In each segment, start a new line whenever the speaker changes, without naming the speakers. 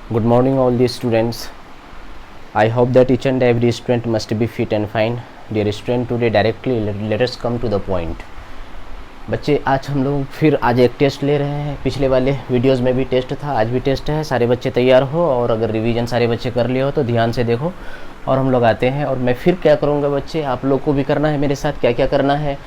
Good morning all the students. I hope that each and every student must be fit and fine. Dear student, today directly let us come to the point. बच्चे आज हम लोग फिर आज एक test ले रहे हैं। पिछले वाले वीडियोस में भी टेस्ट था, आज भी टेस्ट है। सारे बच्चे तैयार हो और अगर रिवीजन सारे बच्चे कर लिए हो तो ध्यान से देखो और हम लोग आते हैं। और मैं फिर क्या करूँगा बच्चे, आप लोग को भी करना है मेरे साथ। क्या क्या करना है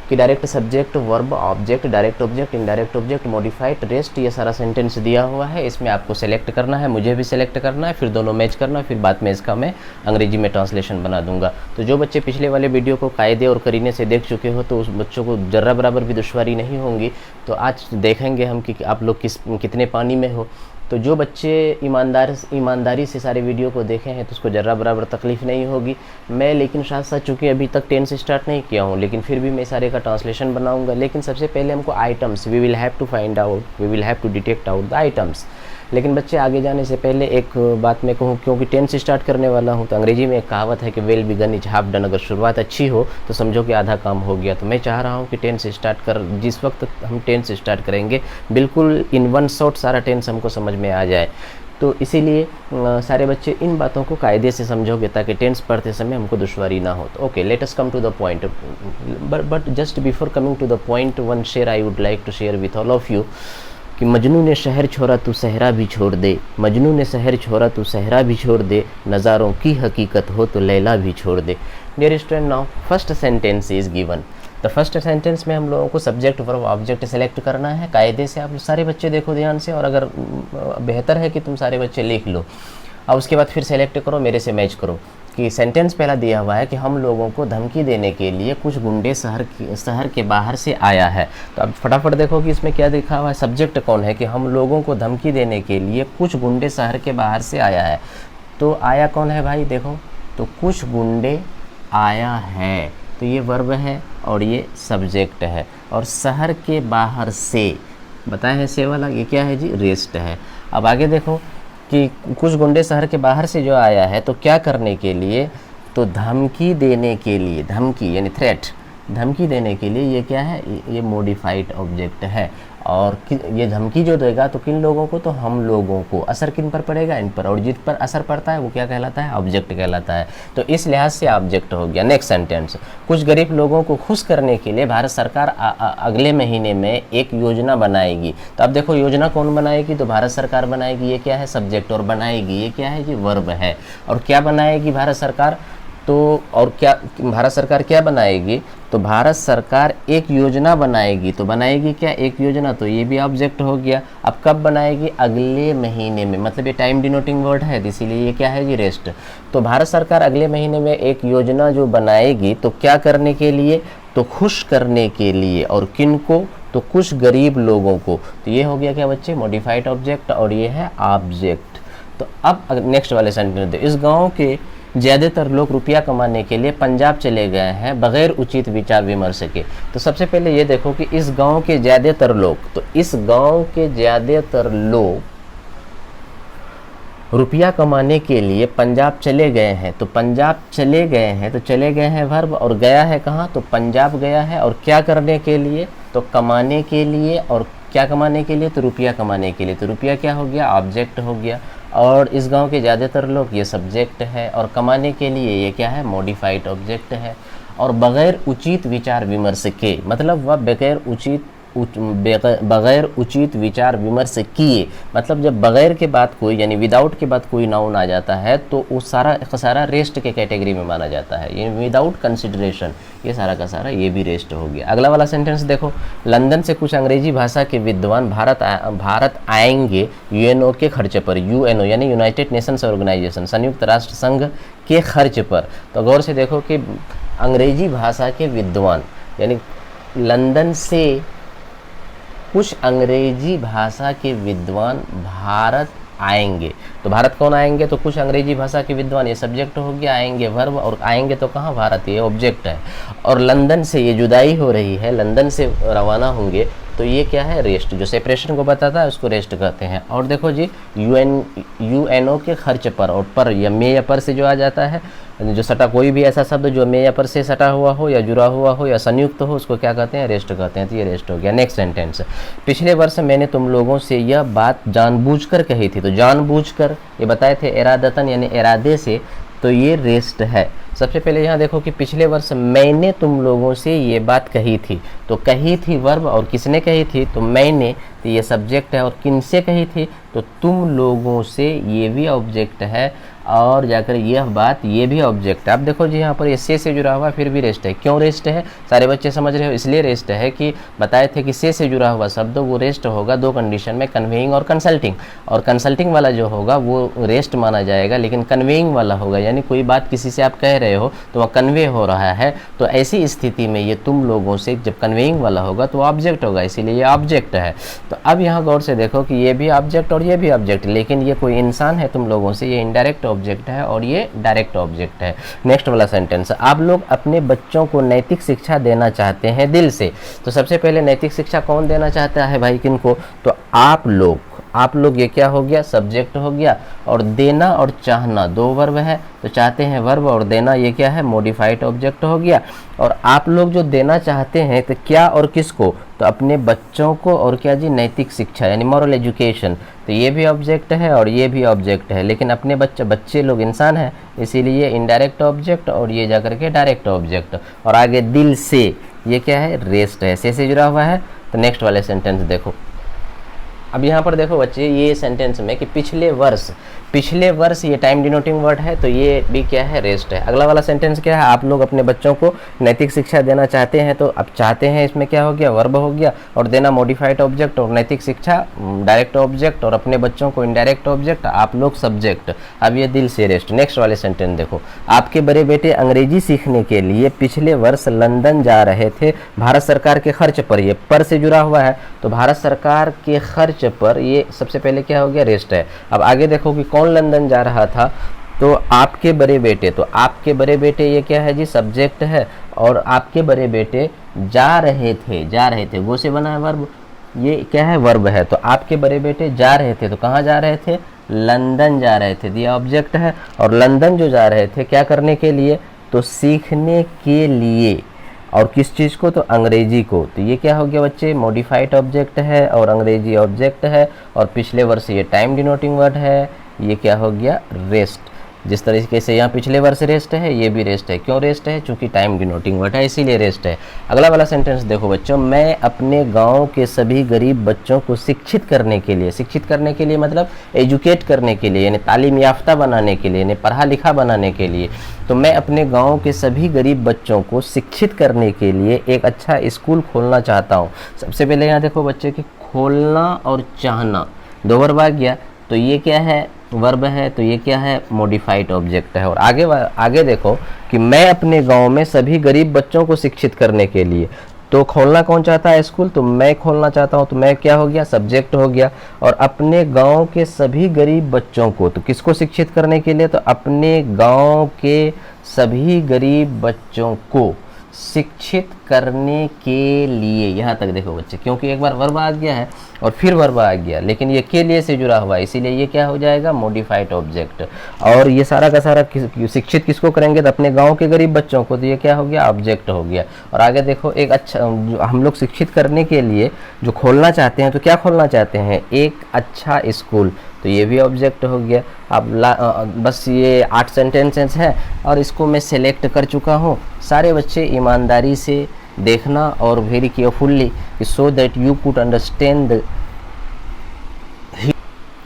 कि direct subject, verb, object, direct object, indirect object, modified, rest, ये सारा सेंटेंस दिया हुआ है। इसमें आपको सेलेक्ट करना है, मुझे भी सेलेक्ट करना है, फिर दोनों मैच करना, फिर बाद में इसका मैं अंग्रेजी में ट्रांसलेशन बना दूंगा। तो जो बच्चे पिछले वाले वीडियो को कायदे और करीने से देख चुके हो तो उस बच्चों को जर्रा बराबर भी दुश्वारी नहीं होंगी। तो आज देखेंगे हम कि आप लोग कितने पानी में हो। तो जो बच्चे ईमानदारी से सारे वीडियो को देखे हैं तो उसको जर्रा बराबर तकलीफ़ नहीं होगी। मैं लेकिन साथ साथ चूँकि अभी तक टेंस स्टार्ट नहीं किया हूँ, लेकिन फिर भी मैं सारे का ट्रांसलेशन बनाऊंगा। लेकिन सबसे पहले हमको items, we will have to find out, we will have to detect out the items. लेकिन बच्चे आगे जाने से पहले एक बात मैं कहूँ, क्योंकि टेंस स्टार्ट करने वाला हूँ तो अंग्रेजी में एक कहावत है कि well begun is half done. अगर शुरुआत अच्छी हो तो समझो कि आधा काम हो गया। तो मैं चाह रहा हूँ कि टेंस स्टार्ट कर, जिस वक्त हम टेंस स्टार्ट करेंगे बिल्कुल इन वन शॉट सारा टेंस हमको समझ में आ जाए। तो इसीलिए सारे बच्चे इन बातों को कायदे से समझोगे ताकि टेंस पढ़ते समय हमको दुश्वारी ना हो। तो okay, let us come to the point. But just before coming to the point, one share I would like to share with all of you कि मजनू ने शहर छोड़ा तू सहरा भी छोड़ दे, मजनू ने शहर छोड़ा तू सहरा भी छोड़ दे, नज़ारों की हकीकत हो तो लैला भी छोड़ दे। Dear student, now first sentence is given. The first sentence में हम लोगों को सब्जेक्ट वर्ब ऑब्जेक्ट सेलेक्ट करना है। कायदे से आप सारे बच्चे देखो ध्यान से, और अगर बेहतर है कि तुम सारे बच्चे लिख लो और उसके बाद फिर सेलेक्ट करो, मेरे से मैच करो। कि सेंटेंस पहला दिया हुआ है कि हम लोगों को धमकी देने के लिए कुछ गुंडे शहर के बाहर से आया है। तो अब फटाफट देखो कि इसमें क्या लिखा हुआ है। सब्जेक्ट कौन है कि हम लोगों को धमकी देने के लिए कुछ गुंडे शहर के बाहर से आया है। तो आया कौन है भाई, देखो तो कुछ गुंडे आया है, तो ये वर्ब है और ये सब्जेक्ट है। और शहर के बाहर से बताए हैं से वाला, ये क्या है जी, रेस्ट है। अब आगे देखो कि कुछ गुंडे शहर के बाहर से जो आया है तो क्या करने के लिए, तो धमकी देने के लिए। धमकी यानी थ्रेट, धमकी देने के लिए ये क्या है, ये मॉडिफाइड ऑब्जेक्ट है। और ये धमकी जो देगा तो किन लोगों को, तो हम लोगों को। असर किन पर पड़ेगा, इन पर। और जिस पर असर पड़ता है वो क्या कहलाता है, ऑब्जेक्ट कहलाता है। तो इस लिहाज से ऑब्जेक्ट हो गया। नेक्स्ट सेंटेंस, कुछ गरीब लोगों को खुश करने के लिए भारत सरकार अगले महीने में एक योजना बनाएगी। तो अब देखो योजना कौन बनाएगी, तो भारत सरकार बनाएगी। ये क्या है, सब्जेक्ट। और बनाएगी ये क्या है जी, वर्ब है। और क्या बनाएगी भारत सरकार, तो और क्या भारत सरकार क्या बनाएगी, तो भारत सरकार एक योजना बनाएगी। तो बनाएगी क्या, एक योजना, तो ये भी ऑब्जेक्ट हो गया। अब कब बनाएगी, अगले महीने में, मतलब ये टाइम डिनोटिंग वर्ड है, इसीलिए ये क्या है जी, रेस्ट। तो भारत सरकार अगले महीने में एक योजना जो बनाएगी तो क्या करने के लिए, तो खुश करने के लिए। और किन को, तो कुछ गरीब लोगों को। तो ये हो गया क्या बच्चे, मॉडिफाइड ऑब्जेक्ट और ये है ऑब्जेक्ट। तो अब नेक्स्ट वाले सेंटेंस, इस गाँव के ज़्यादातर लोग रुपया कमाने के लिए पंजाब चले गए हैं बगैर उचित विचार विमर्श के। तो सबसे पहले ये देखो कि इस गांव के ज़्यादातर लोग, तो इस गांव के ज़्यादातर लोग रुपया कमाने के लिए पंजाब चले गए हैं। तो पंजाब चले गए हैं, तो चले गए हैं वर्ब, और गया है कहाँ, तो पंजाब गया है। और क्या करने के लिए, तो कमाने के लिए। और क्या कमाने के लिए, तो रुपया कमाने के लिए। तो रुपया क्या हो गया, ऑब्जेक्ट हो गया। और इस गांव के ज़्यादातर लोग, ये सब्जेक्ट है। और कमाने के लिए ये क्या है, मॉडिफाइड ऑब्जेक्ट है। और बगैर उचित विचार विमर्श के, मतलब वह बगैर उचित विचार विमर्श किए। मतलब जब बगैर के बाद कोई, यानी विदाउट के बाद कोई नाउन आ जाता है तो वो सारा रेस्ट के कैटेगरी में माना जाता है। ये विदाउट कंसिडरेशन, ये सारा का सारा ये भी रेस्ट हो गया। अगला वाला सेंटेंस देखो, लंदन से कुछ अंग्रेजी भाषा के विद्वान भारत आएंगे यूएनओ के खर्च पर। यूएनओ यानी यूनाइटेड नेशंस ऑर्गेनाइजेशन, संयुक्त राष्ट्र संघ के खर्च पर। तो गौर से देखो कि अंग्रेजी भाषा के विद्वान, यानी लंदन से कुछ अंग्रेजी भाषा के विद्वान भारत आएंगे। तो भारत कौन आएंगे, तो कुछ अंग्रेजी भाषा के विद्वान, ये सब्जेक्ट हो गया। आएंगे वर्ब, और आएंगे तो कहाँ, भारत, ये ऑब्जेक्ट है। और लंदन से ये जुदाई हो रही है, लंदन से रवाना होंगे, तो ये क्या है, रेस्ट। जो सेपरेशन को बताता है उसको रेस्ट कहते हैं। और देखो जी यूएनओ के खर्च पर, और पर या में या पर से जो आ जाता है जो सटा कोई भी ऐसा शब्द जो में या पर से सटा हुआ हो या जुड़ा हुआ हो या संयुक्त हो उसको क्या कहते हैं, रेस्ट कहते हैं। तो ये रेस्ट हो गया। नेक्स्ट सेंटेंस, पिछले वर्ष मैंने तुम लोगों से यह बात जानबूझकर कही थी। तो जानबूझकर ये बताए थे इरादतन यानी इरादे से, तो ये रेस्ट है। सबसे पहले यहाँ देखो कि पिछले वर्ष मैंने तुम लोगों से ये बात कही थी, तो कही थी वर्ब और किसने कही थी, तो मैंने, तो ये सब्जेक्ट है। और किनसे कही थी, तो तुम लोगों से, ये भी ऑब्जेक्ट है। और जाकर यह बात, ये भी ऑब्जेक्ट है। अब देखो जी यहाँ पर ये से जुड़ा हुआ फिर भी रेस्ट है। क्यों रेस्ट है, सारे बच्चे समझ रहे हो, इसलिए रेस्ट है कि बताए थे कि से जुड़ा हुआ शब्द वो रेस्ट होगा दो कंडीशन में, कन्वेइंग और कंसल्टिंग। और कंसल्टिंग वाला जो होगा वो रेस्ट माना जाएगा, लेकिन कन्वेइंग वाला होगा, यानी कोई बात किसी से आप कह रहे हो तो वह कन्वे हो रहा है। तो ऐसी स्थिति में ये तुम लोगों से जब कन्वेइंग वाला होगा तो ऑब्जेक्ट होगा, इसीलिए ये ऑब्जेक्ट है। तो अब यहाँ गौर से देखो कि ये भी ऑब्जेक्ट और ये भी ऑब्जेक्ट, लेकिन ये कोई इंसान है तुम लोगों से, ये इनडायरेक्ट ऑब्जेक्ट है और ये डायरेक्ट ऑब्जेक्ट है। नेक्स्ट वाला सेंटेंस, आप लोग अपने बच्चों को नैतिक शिक्षा देना चाहते हैं दिल से। तो सबसे पहले नैतिक शिक्षा कौन देना चाहता है भाई, किनको, तो आप लोग। आप लोग ये क्या हो गया, सब्जेक्ट हो गया। और देना और चाहना दो वर्ब है, तो चाहते हैं वर्ब और देना ये क्या है, मॉडिफाइड ऑब्जेक्ट हो गया। और आप लोग जो देना चाहते हैं तो क्या और किसको, तो अपने बच्चों को, और क्या जी, नैतिक शिक्षा यानी मॉरल एजुकेशन। तो ये भी ऑब्जेक्ट है और ये भी ऑब्जेक्ट है, लेकिन अपने बच्चे लोग इंसान हैं, इसीलिए इनडायरेक्ट ऑब्जेक्ट और ये जाकर के डायरेक्ट ऑब्जेक्ट। और आगे दिल से, ये क्या है, रेस्ट है, से जुड़ा हुआ है। तो नेक्स्ट वाले सेंटेंस देखो। अब यहाँ पर देखो बच्चे, ये सेंटेंस में कि पिछले वर्ष ये टाइम डिनोटिंग वर्ड है, तो ये भी क्या है, रेस्ट है। अगला वाला सेंटेंस क्या है, आप लोग अपने बच्चों को नैतिक शिक्षा देना चाहते हैं। तो अब चाहते हैं इसमें क्या हो गया, वर्ब हो गया। और देना मॉडिफाइड ऑब्जेक्ट और नैतिक शिक्षा डायरेक्ट ऑब्जेक्ट और अपने बच्चों को इनडायरेक्ट ऑब्जेक्ट, आप लोग सब्जेक्ट। अब ये दिल से रेस्ट। नेक्स्ट वाले सेंटेंस देखो, आपके बड़े बेटे अंग्रेजी सीखने के लिए पिछले वर्ष लंदन जा रहे थे भारत सरकार के खर्च पर। ये पर से जुड़ा हुआ है, तो भारत सरकार के खर्च पर ये सबसे पहले क्या हो गया, रेस्ट है। अब आगे देखो कि कौन लंदन जा रहा था, तो आपके बड़े बेटे। तो आपके बड़े बेटे ये क्या है जी, सब्जेक्ट है। और आपके बड़े बेटे जा रहे थे वो से बना है वर्ब, ये क्या है, वर्ब है। तो आपके बड़े बेटे जा रहे थे, तो कहाँ जा रहे थे, लंदन जा रहे थे, ये ऑब्जेक्ट है। और लंदन जो जा रहे थे क्या करने के लिए, तो सीखने के लिए। और किस चीज़ को, तो अंग्रेजी को। तो ये क्या हो गया बच्चे, मॉडिफाइड ऑब्जेक्ट है और अंग्रेजी ऑब्जेक्ट है। और पिछले वर्ष ये टाइम डिनोटिंग वर्ड है, ये क्या हो गया, रेस्ट। जिस तरीके से यहाँ पिछले वर्ष रेस्ट है, ये भी रेस्ट है। क्यों रेस्ट है, चूंकि टाइम डिनोटिंग वर्ड है, इसीलिए रेस्ट है। अगला वाला सेंटेंस देखो बच्चों, मैं अपने गांव के सभी गरीब बच्चों को शिक्षित करने के लिए मतलब एजुकेट करने के लिए, यानी तालीम याफ्ता बनाने के लिए, यानी पढ़ा लिखा बनाने के लिए। तो मैं अपने गांव के सभी गरीब बच्चों को शिक्षित करने के लिए एक अच्छा स्कूल खोलना चाहता हूँ। सबसे पहले यहाँ देखो बच्चे कि खोलना और चाहना दो वर्ब आ गया, तो ये क्या है, वर्ब है। तो ये क्या है, मॉडिफाइड ऑब्जेक्ट है। और आगे देखो कि मैं अपने गांव में सभी गरीब बच्चों को शिक्षित करने के लिए। तो खोलना कौन चाहता है स्कूल, तो मैं खोलना चाहता हूँ। तो मैं क्या हो गया, सब्जेक्ट हो गया। और अपने गांव के सभी गरीब बच्चों को, तो किसको शिक्षित करने के लिए, तो अपने गांव के सभी गरीब बच्चों को शिक्षित करने के लिए। यहाँ तक देखो बच्चे, क्योंकि एक बार वर्ब आ गया है और फिर वर्ब आ गया, लेकिन ये के लिए से जुड़ा हुआ है, इसीलिए ये क्या हो जाएगा, मॉडिफाइड ऑब्जेक्ट। और ये सारा का सारा शिक्षित किसको करेंगे, तो अपने गांव के गरीब बच्चों को। तो ये क्या हो गया, ऑब्जेक्ट हो गया। और आगे देखो, एक अच्छा, हम लोग शिक्षित करने के लिए जो खोलना चाहते हैं, तो क्या खोलना चाहते हैं, एक अच्छा स्कूल। तो ये भी ऑब्जेक्ट हो गया। अब बस ये 8 सेंटेंसेस हैं और इसको मैं सेलेक्ट कर चुका हूँ। सारे बच्चे ईमानदारी से देखना और very carefully, so that you could understand.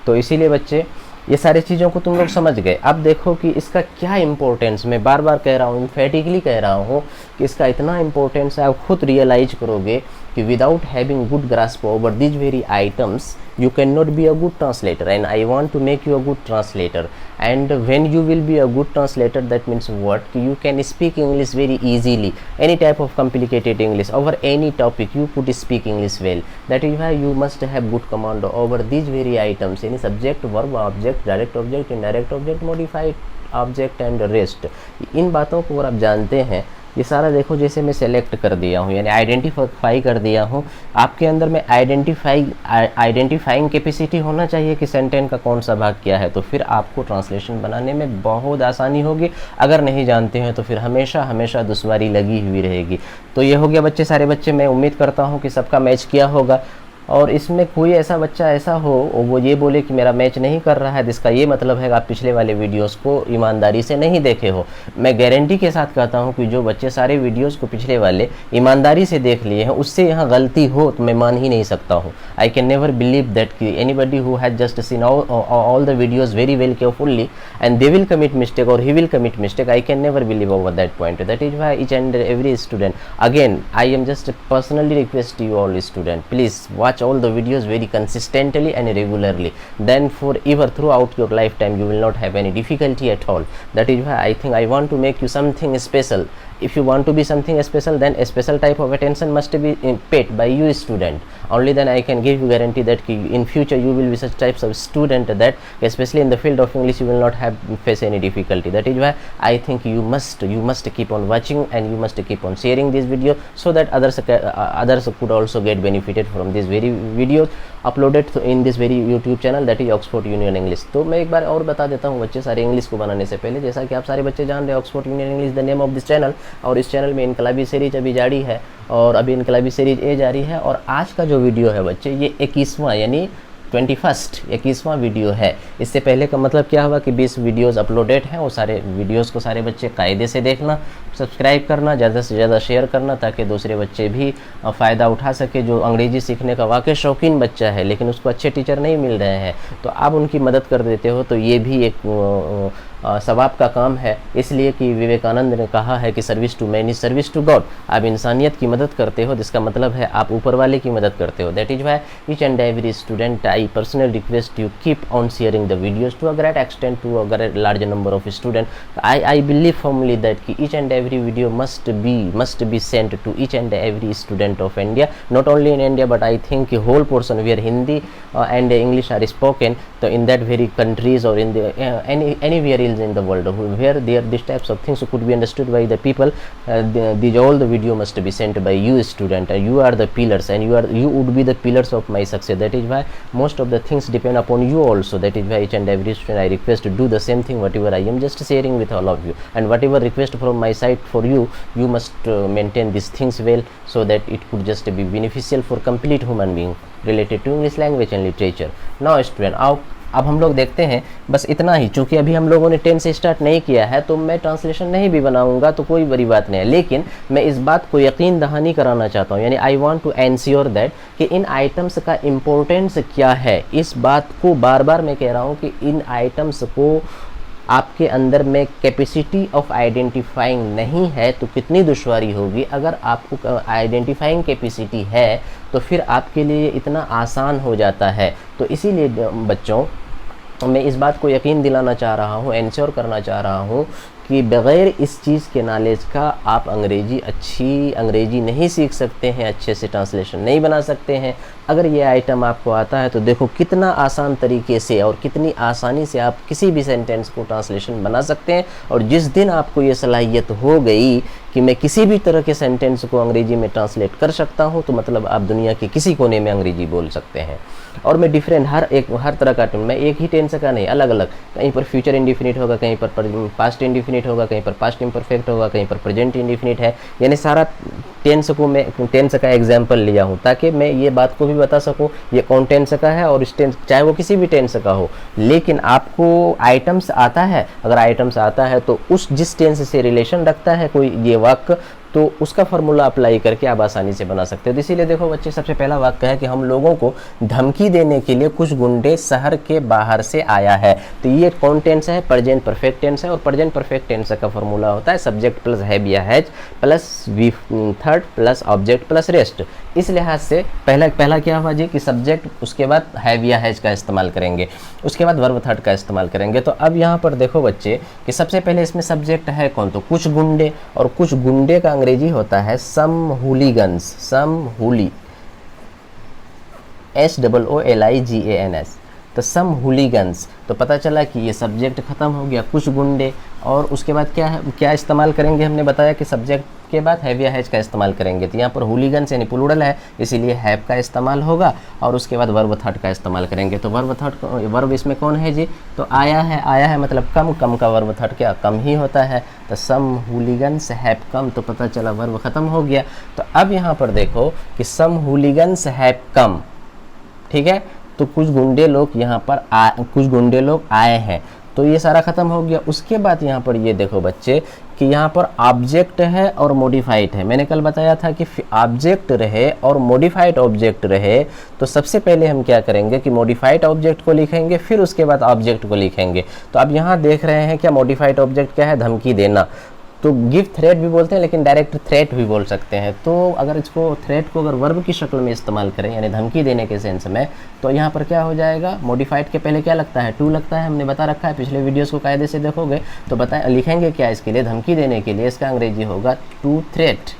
तो इसीलिए बच्चे ये सारी चीज़ों को तुम लोग समझ गए। अब देखो कि इसका क्या इंपॉर्टेंस, मैं बार बार कह रहा हूँ, इम्फेटिकली कह रहा हूँ कि इसका इतना इंपॉर्टेंस है, आप खुद रियलाइज करोगे कि without having good grasp over these very items you cannot be a good translator, and I want to make you a good translator. And when you will be a good translator, that means what, you can speak English very easily, any type of complicated English over any topic you could speak English well. That is why you must have good command over these very items, any subject, verb, object, direct object, indirect object, modified object and rest. इन बातों को अगर आप जानते हैं ये सारा देखो जैसे मैं सेलेक्ट कर दिया हूँ, यानी आइडेंटिफाई कर दिया हूँ। आपके अंदर में आइडेंटिफाइंग कैपेसिटी होना चाहिए कि सेंटेंस का कौन सा भाग क्या है, तो फिर आपको ट्रांसलेशन बनाने में बहुत आसानी होगी। अगर नहीं जानते हैं तो फिर हमेशा हमेशा दुश्वारी लगी हुई रहेगी। तो ये हो गया बच्चे, सारे बच्चे, मैं उम्मीद करता हूँ कि सबका मैच किया होगा। और इसमें कोई ऐसा बच्चा ऐसा हो और वो ये बोले कि मेरा मैच नहीं कर रहा है, जिसका ये मतलब है कि आप पिछले वाले वीडियोस को ईमानदारी से नहीं देखे हो। मैं गारंटी के साथ कहता हूँ कि जो बच्चे सारे वीडियोस को पिछले वाले ईमानदारी से देख लिए हैं, उससे यहाँ गलती हो तो मैं मान ही नहीं सकता हूँ। I can never believe that कि anybody who has just seen all the videos very well carefully and they will commit mistake और he will commit mistake. I can never believe over that point. That is why each and every student, again I am just personally request you all student, please watch all the videos very consistently and regularly, then forever throughout your lifetime you will not have any difficulty at all. That is why I think I want to make you something special. If you want to be something special, then a special type of attention must be paid by you student. Only then I can give you guarantee that in future you will be such types of student that especially in the field of English you will not have face any difficulty. That is why I think you must keep on watching and you must keep on sharing this video so that others could also get benefited from this very videos uploaded in this very YouTube channel, that is Oxford Union English. तो मैं एक बार और बता देता हूँ बच्चे सारे English को बनाने से पहले, जैसा कि आप सारे बच्चे जान रहे हैं Oxford union English the name of this channel, और इस चैनल में इनकलाबी सीरीज अभी जारी है और अभी इनकलाबी सीरीज ए जारी है। और आज का जो वीडियो है बच्चे, ये 21वां यानी 21वां वीडियो है। इससे पहले का मतलब क्या हुआ कि 20 वीडियोस अपलोडेड हैं, वो सारे वीडियोस को सारे बच्चे कायदे से देखना, सब्सक्राइब करना, ज़्यादा से ज़्यादा शेयर करना ताकि दूसरे बच्चे भी फ़ायदा उठा सके। जो अंग्रेजी सीखने का वाकई शौकीन बच्चा है लेकिन उसको अच्छे टीचर नहीं मिल रहे हैं, तो आप उनकी मदद कर देते हो, तो ये भी एक सवाब का काम है। इसलिए कि विवेकानंद ने कहा है कि service to man is service to God. आप इंसानियत की मदद करते हो, जिसका मतलब है आप ऊपर वाले की मदद करते हो। That is why each and every student I personal request you keep on sharing the videos to a great extent to a great large number of student. I believe firmly that कि each and every video must be sent to each and every student of India, not only in India but I think whole portion where Hindi and English are spoken, so in that very countries or in the anywhere else in the world where there these types of things could be understood by the people, these all the video must be sent by you student. You are the pillars and you would be the pillars of my success. That is why most of the things depend upon you also. That is why each and every student I request to do the same thing whatever I am just sharing with all of you, and whatever request from my side for you, you must maintain these things well so that it could just be beneficial for complete human being related to English language and literature. Now student, आओ अब हम लोग देखते हैं बस इतना ही। चूँकि अभी हम लोगों ने 10 से स्टार्ट नहीं किया है तो मैं ट्रांसलेशन नहीं भी बनाऊंगा तो कोई बड़ी बात नहीं है, लेकिन मैं इस बात को यकीन दहानी कराना चाहता हूँ, यानी I want to ensure that कि इन आइटम्स का इम्पोर्टेंस क्या है। इस बात को बार बार मैं कह रहा हूँ कि इन आइटम्स को आपके अंदर में कैपेसिटी ऑफ आइडेंटिफाइंग नहीं है तो कितनी दुश्वारी होगी। अगर आपको आइडेंटिफाइंग कैपेसिटी है तो फिर आपके लिए इतना आसान हो जाता है। तो इसीलिए बच्चों मैं इस बात को यकीन दिलाना चाह रहा हूँ, एंश्योर करना चाह रहा हूँ कि बग़ैर इस चीज़ के नॉलेज का आप अच्छी अंग्रेजी नहीं सीख सकते हैं, अच्छे से ट्रांसलेशन नहीं बना सकते हैं। अगर ये आइटम आपको आता है तो देखो कितना आसान तरीके से और कितनी आसानी से आप किसी भी सेंटेंस को ट्रांसलेशन बना सकते हैं। और जिस दिन आपको ये सलाहियत हो गई कि मैं किसी भी तरह के सेंटेंस को अंग्रेजी में ट्रांसलेट कर सकता हूँ, तो मतलब आप दुनिया के किसी कोने में अंग्रेजी बोल सकते हैं। और मैं डिफरेंट हर तरह का मैं एक ही टेंस का नहीं, अलग अलग, कहीं पर फ्यूचर इंडिफिनिट होगा, कहीं पर पास्ट इंडिफिनिट होगा, कहीं पर पास्ट इम्परफेक्ट होगा, कहीं पर प्रेजेंट इंडिफिनिट है। यानी सारा टेंस को मैं टेंस का एग्जाम्पल लिया हूँ ताकि मैं ये बात को भी बता सकूँ ये कौन टेंस का है और इस टेंस चाहे वो किसी भी टेंस का हो। लेकिन आपको आइटम्स आता है, अगर आइटम्स आता है तो उस जिस टेंस से रिलेशन रखता है कोई ये वाक्य, तो उसका फार्मूला अप्लाई करके आप आसानी से बना सकते हो। तो इसीलिए देखो बच्चे, सबसे पहला वाक्य है कि हम लोगों को धमकी देने के लिए कुछ गुंडे शहर के बाहर से आया है। तो ये कौन टेंस है? प्रेजेंट परफेक्ट टेंस है, और प्रेजेंट परफेक्ट टेंस का फार्मूला होता है सब्जेक्ट प्लस हैव या has plus V third plus object plus rest. इस लिहाज से पहला क्या हुआ जी कि सब्जेक्ट, उसके बाद हैव या हैज का इस्तेमाल करेंगे, उसके बाद वर्ब थर्ड का इस्तेमाल करेंगे। तो अब यहाँ पर देखो बच्चे कि सबसे पहले इसमें सब्जेक्ट है कौन? तो कुछ गुंडे, और कुछ गुंडे का अंग्रेजी होता है सम हुलीगन्स, सम हुली SOOLIGANS। तो सम हुलीगन्स, तो पता चला कि ये सब्जेक्ट खत्म हो गया, कुछ गुंडे। और उसके बाद क्या है, क्या इस्तेमाल करेंगे? हमने बताया कि सब्जेक्ट के बाद हैव या हैज का इस्तेमाल करेंगे। तो यहाँ पर हुलीगन्स यानी प्लूरल है, इसीलिए हैव का इस्तेमाल होगा और उसके बाद वर्ब थर्ड का इस्तेमाल करेंगे। तो वर्ब थर्ड वर्ब इसमें कौन है जी? तो आया है मतलब कम, कम का वर्ब थर्ड क्या? कम ही होता है। तो सम हुलीगन्स हैव कम, तो पता चला वर्ब खत्म हो गया। तो अब यहाँ पर देखो कि सम हुलीगन्स हैव कम, ठीक है, तो कुछ गुंडे लोग यहाँ पर कुछ गुंडे लोग आए हैं, तो ये सारा खत्म हो गया। उसके बाद यहाँ पर ये देखो बच्चे कि यहाँ पर ऑब्जेक्ट है और मॉडिफाइड है। मैंने कल बताया था कि ऑब्जेक्ट रहे और मॉडिफाइड ऑब्जेक्ट रहे तो सबसे पहले हम क्या करेंगे कि मॉडिफाइड ऑब्जेक्ट को लिखेंगे, फिर उसके बाद ऑब्जेक्ट को लिखेंगे। तो अब यहाँ देख रहे हैं क्या मॉडिफाइड ऑब्जेक्ट क्या है? धमकी देना। तो गिव थ्रेट भी बोलते हैं, लेकिन डायरेक्ट थ्रेट भी बोल सकते हैं। तो अगर इसको थ्रेट को अगर वर्ब की शक्ल में इस्तेमाल करें यानी धमकी देने के सेंस में, तो यहाँ पर क्या हो जाएगा? मॉडिफाइड के पहले क्या लगता है? टू लगता है। हमने बता रखा है, पिछले वीडियोस को कायदे से देखोगे तो लिखेंगे क्या इसके लिए? धमकी देने के लिए इसका अंग्रेजी होगा टू थ्रेट,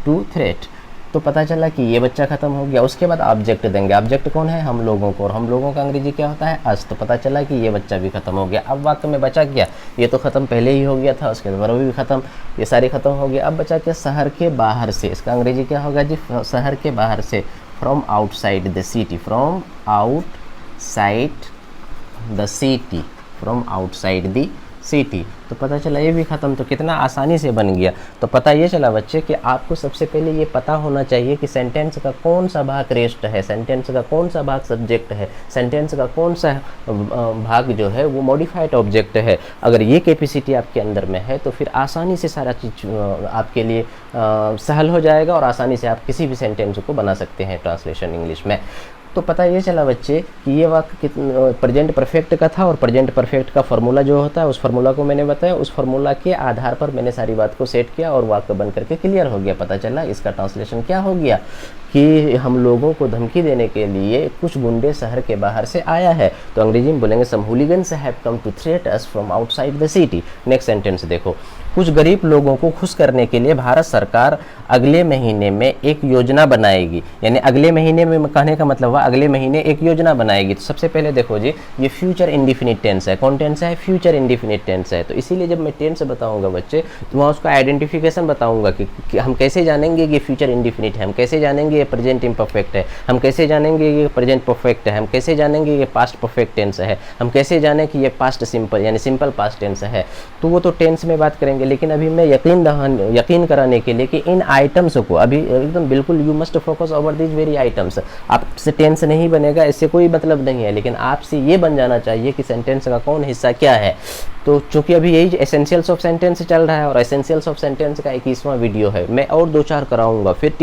टू थ्रेट। तो पता चला कि ये बच्चा खत्म हो गया। उसके बाद ऑब्जेक्ट देंगे। ऑब्जेक्ट कौन है? हम लोगों को, और हम लोगों का अंग्रेजी क्या होता है? अस। तो पता चला कि ये बच्चा भी खत्म हो गया। अब वाक्य में बचा क्या? ये तो खत्म पहले ही हो गया था, उसके बाद वर्ब भी खत्म, ये सारे खत्म हो गया। अब बचा क्या? शहर के बाहर से। इसका अंग्रेजी क्या होगा जी? शहर के बाहर से, from outside the city, from outside the city, from outside the city. तो पता चला ये भी खत्म। तो कितना आसानी से बन गया। तो पता ये चला बच्चे कि आपको सबसे पहले ये पता होना चाहिए कि सेंटेंस का कौन सा भाग रेस्ट है, सेंटेंस का कौन सा भाग सब्जेक्ट है, सेंटेंस का कौन सा भाग जो है वो मॉडिफाइड ऑब्जेक्ट है। अगर ये कैपेसिटी आपके अंदर में है तो फिर आसानी से सारा चीज़ आपके लिए सहल हो जाएगा और आसानी से आप किसी भी सेंटेंस को बना सकते हैं ट्रांसलेशन इंग्लिश में। तो पता ये चला बच्चे कि ये वाक्य प्रेजेंट परफेक्ट का था और प्रेजेंट परफेक्ट का फार्मूला जो होता है उस फार्मूला को मैंने बताया। उस फार्मूला के आधार पर मैंने सारी बात को सेट किया और वाक्य बन करके क्लियर हो गया। पता चला इसका ट्रांसलेशन क्या हो गया कि हम लोगों को धमकी देने के लिए कुछ गुंडे शहर के बाहर से आया है। तो अंग्रेजी में बोलेंगे some hooligans have come to threat us from outside the city. Next sentence देखो, कुछ गरीब लोगों को खुश करने के लिए भारत सरकार अगले महीने में एक योजना बनाएगी। यानी अगले महीने में कहने का मतलब हुआ अगले महीने एक योजना बनाएगी। तो सबसे पहले देखो जी, ये फ्यूचर इंडिफिनिट टेंस है। कौन टेंस है? फ्यूचर इंडिफिनिट टेंस है। तो इसीलिए जब मैं टेंस बताऊंगा बच्चे तो वहाँ उसका आइडेंटिफिकेशन बताऊंगा कि हम कैसे जानेंगे कि ये फ्यूचर इंडिफिनिट है, हम कैसे जानेंगे ये प्रेजेंट इम्परफेक्ट है, हम कैसे जानेंगे ये प्रेजेंट परफेक्ट है, हम कैसे जानेंगे ये पास्ट परफेक्ट टेंस है, हम कैसे जाने कि ये पास्ट सिंपल यानी सिंपल पास्ट टेंस है। तो वो तो टेंस में बात करेंगे, लेकिन अभी मैं यकीन कराने के लिए कि इन आइटम्स को अभी एकदम बिल्कुल you must focus over this very items. आपसे टेंस नहीं बनेगा इससे कोई मतलब नहीं है, लेकिन आपसे ये बन जाना चाहिए कि सेंटेंस का कौन हिस्सा क्या है। तो चूंकि अभी यही एसेंशियल्स ऑफ सेंटेंस चल रहा है और एसेंशियल्स ऑफ सेंटेंस का 21वां वीडियो है, मैं और 2-4 कराऊंगा, फिर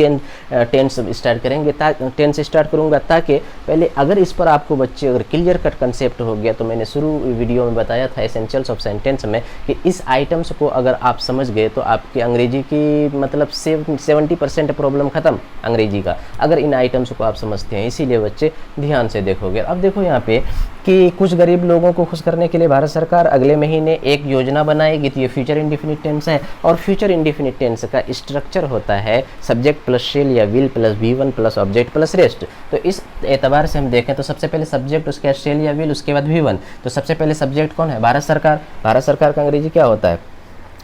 टेंस स्टार्ट करेंगे, टेंस स्टार्ट करूंगा, ताकि पहले अगर इस पर आपको बच्चे अगर क्लियर कट कंसेप्ट हो गया। तो मैंने शुरू वीडियो में बताया था एसेंशियल्स ऑफ सेंटेंस में कि इस आइटम्स को अगर आप समझ गए तो आपकी अंग्रेजी की मतलब 70% प्रॉब्लम खत्म अंग्रेजी का, अगर इन आइटम्स को आप समझते हैं। इसीलिए बच्चे ध्यान से देखोगे। अब देखो यहाँ पे कि कुछ गरीब लोगों को खुश करने के लिए भारत सरकार अगले महीने एक योजना बनाएगी। तो ये फ्यूचर इंडिफिनिट टेंस है और फ्यूचर इंडिफिनिट टेंस का स्ट्रक्चर होता है सब्जेक्ट प्लस शेल या will plus V1 plus object plus rest. तो इस एतबार से हम देखें तो सबसे पहले सब्जेक्ट, उसके बाद शेल या विल, उसके बाद V1। तो सबसे पहले सब्जेक्ट कौन है? भारत सरकार। भारत सरकार का अंग्रेजी क्या होता है?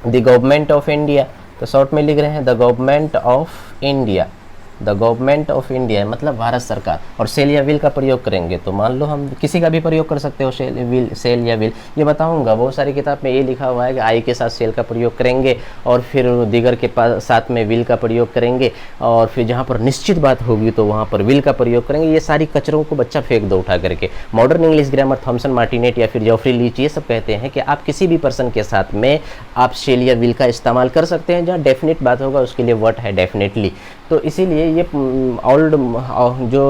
The government of India. तो शॉर्ट में लिख रहे हैं the government of India. The government of India मतलब भारत सरकार। और सेल या विल का प्रयोग करेंगे तो मान लो हम किसी का भी प्रयोग कर सकते हो, सेल या विल, ये बताऊंगा। बहुत सारी किताब में ये लिखा हुआ है कि आई के साथ सेल का प्रयोग करेंगे और फिर दीगर के साथ में विल का प्रयोग करेंगे और फिर जहाँ पर निश्चित बात होगी तो वहाँ पर विल का प्रयोग करेंगे। ये सारी कचरों को बच्चा फेंक दो उठा करके। मॉडर्न इंग्लिश ग्रामर थॉमसन मार्टिनेट या फिर जॉफ्री लीच ये सब कहते हैं कि आप किसी भी पर्सन के साथ में आप सेल या विल का इस्तेमाल कर सकते हैं। जहाँ डेफिनेट बात होगा उसके लिए व्हाट है डेफिनेटली। तो इसीलिए ये ओल्ड जो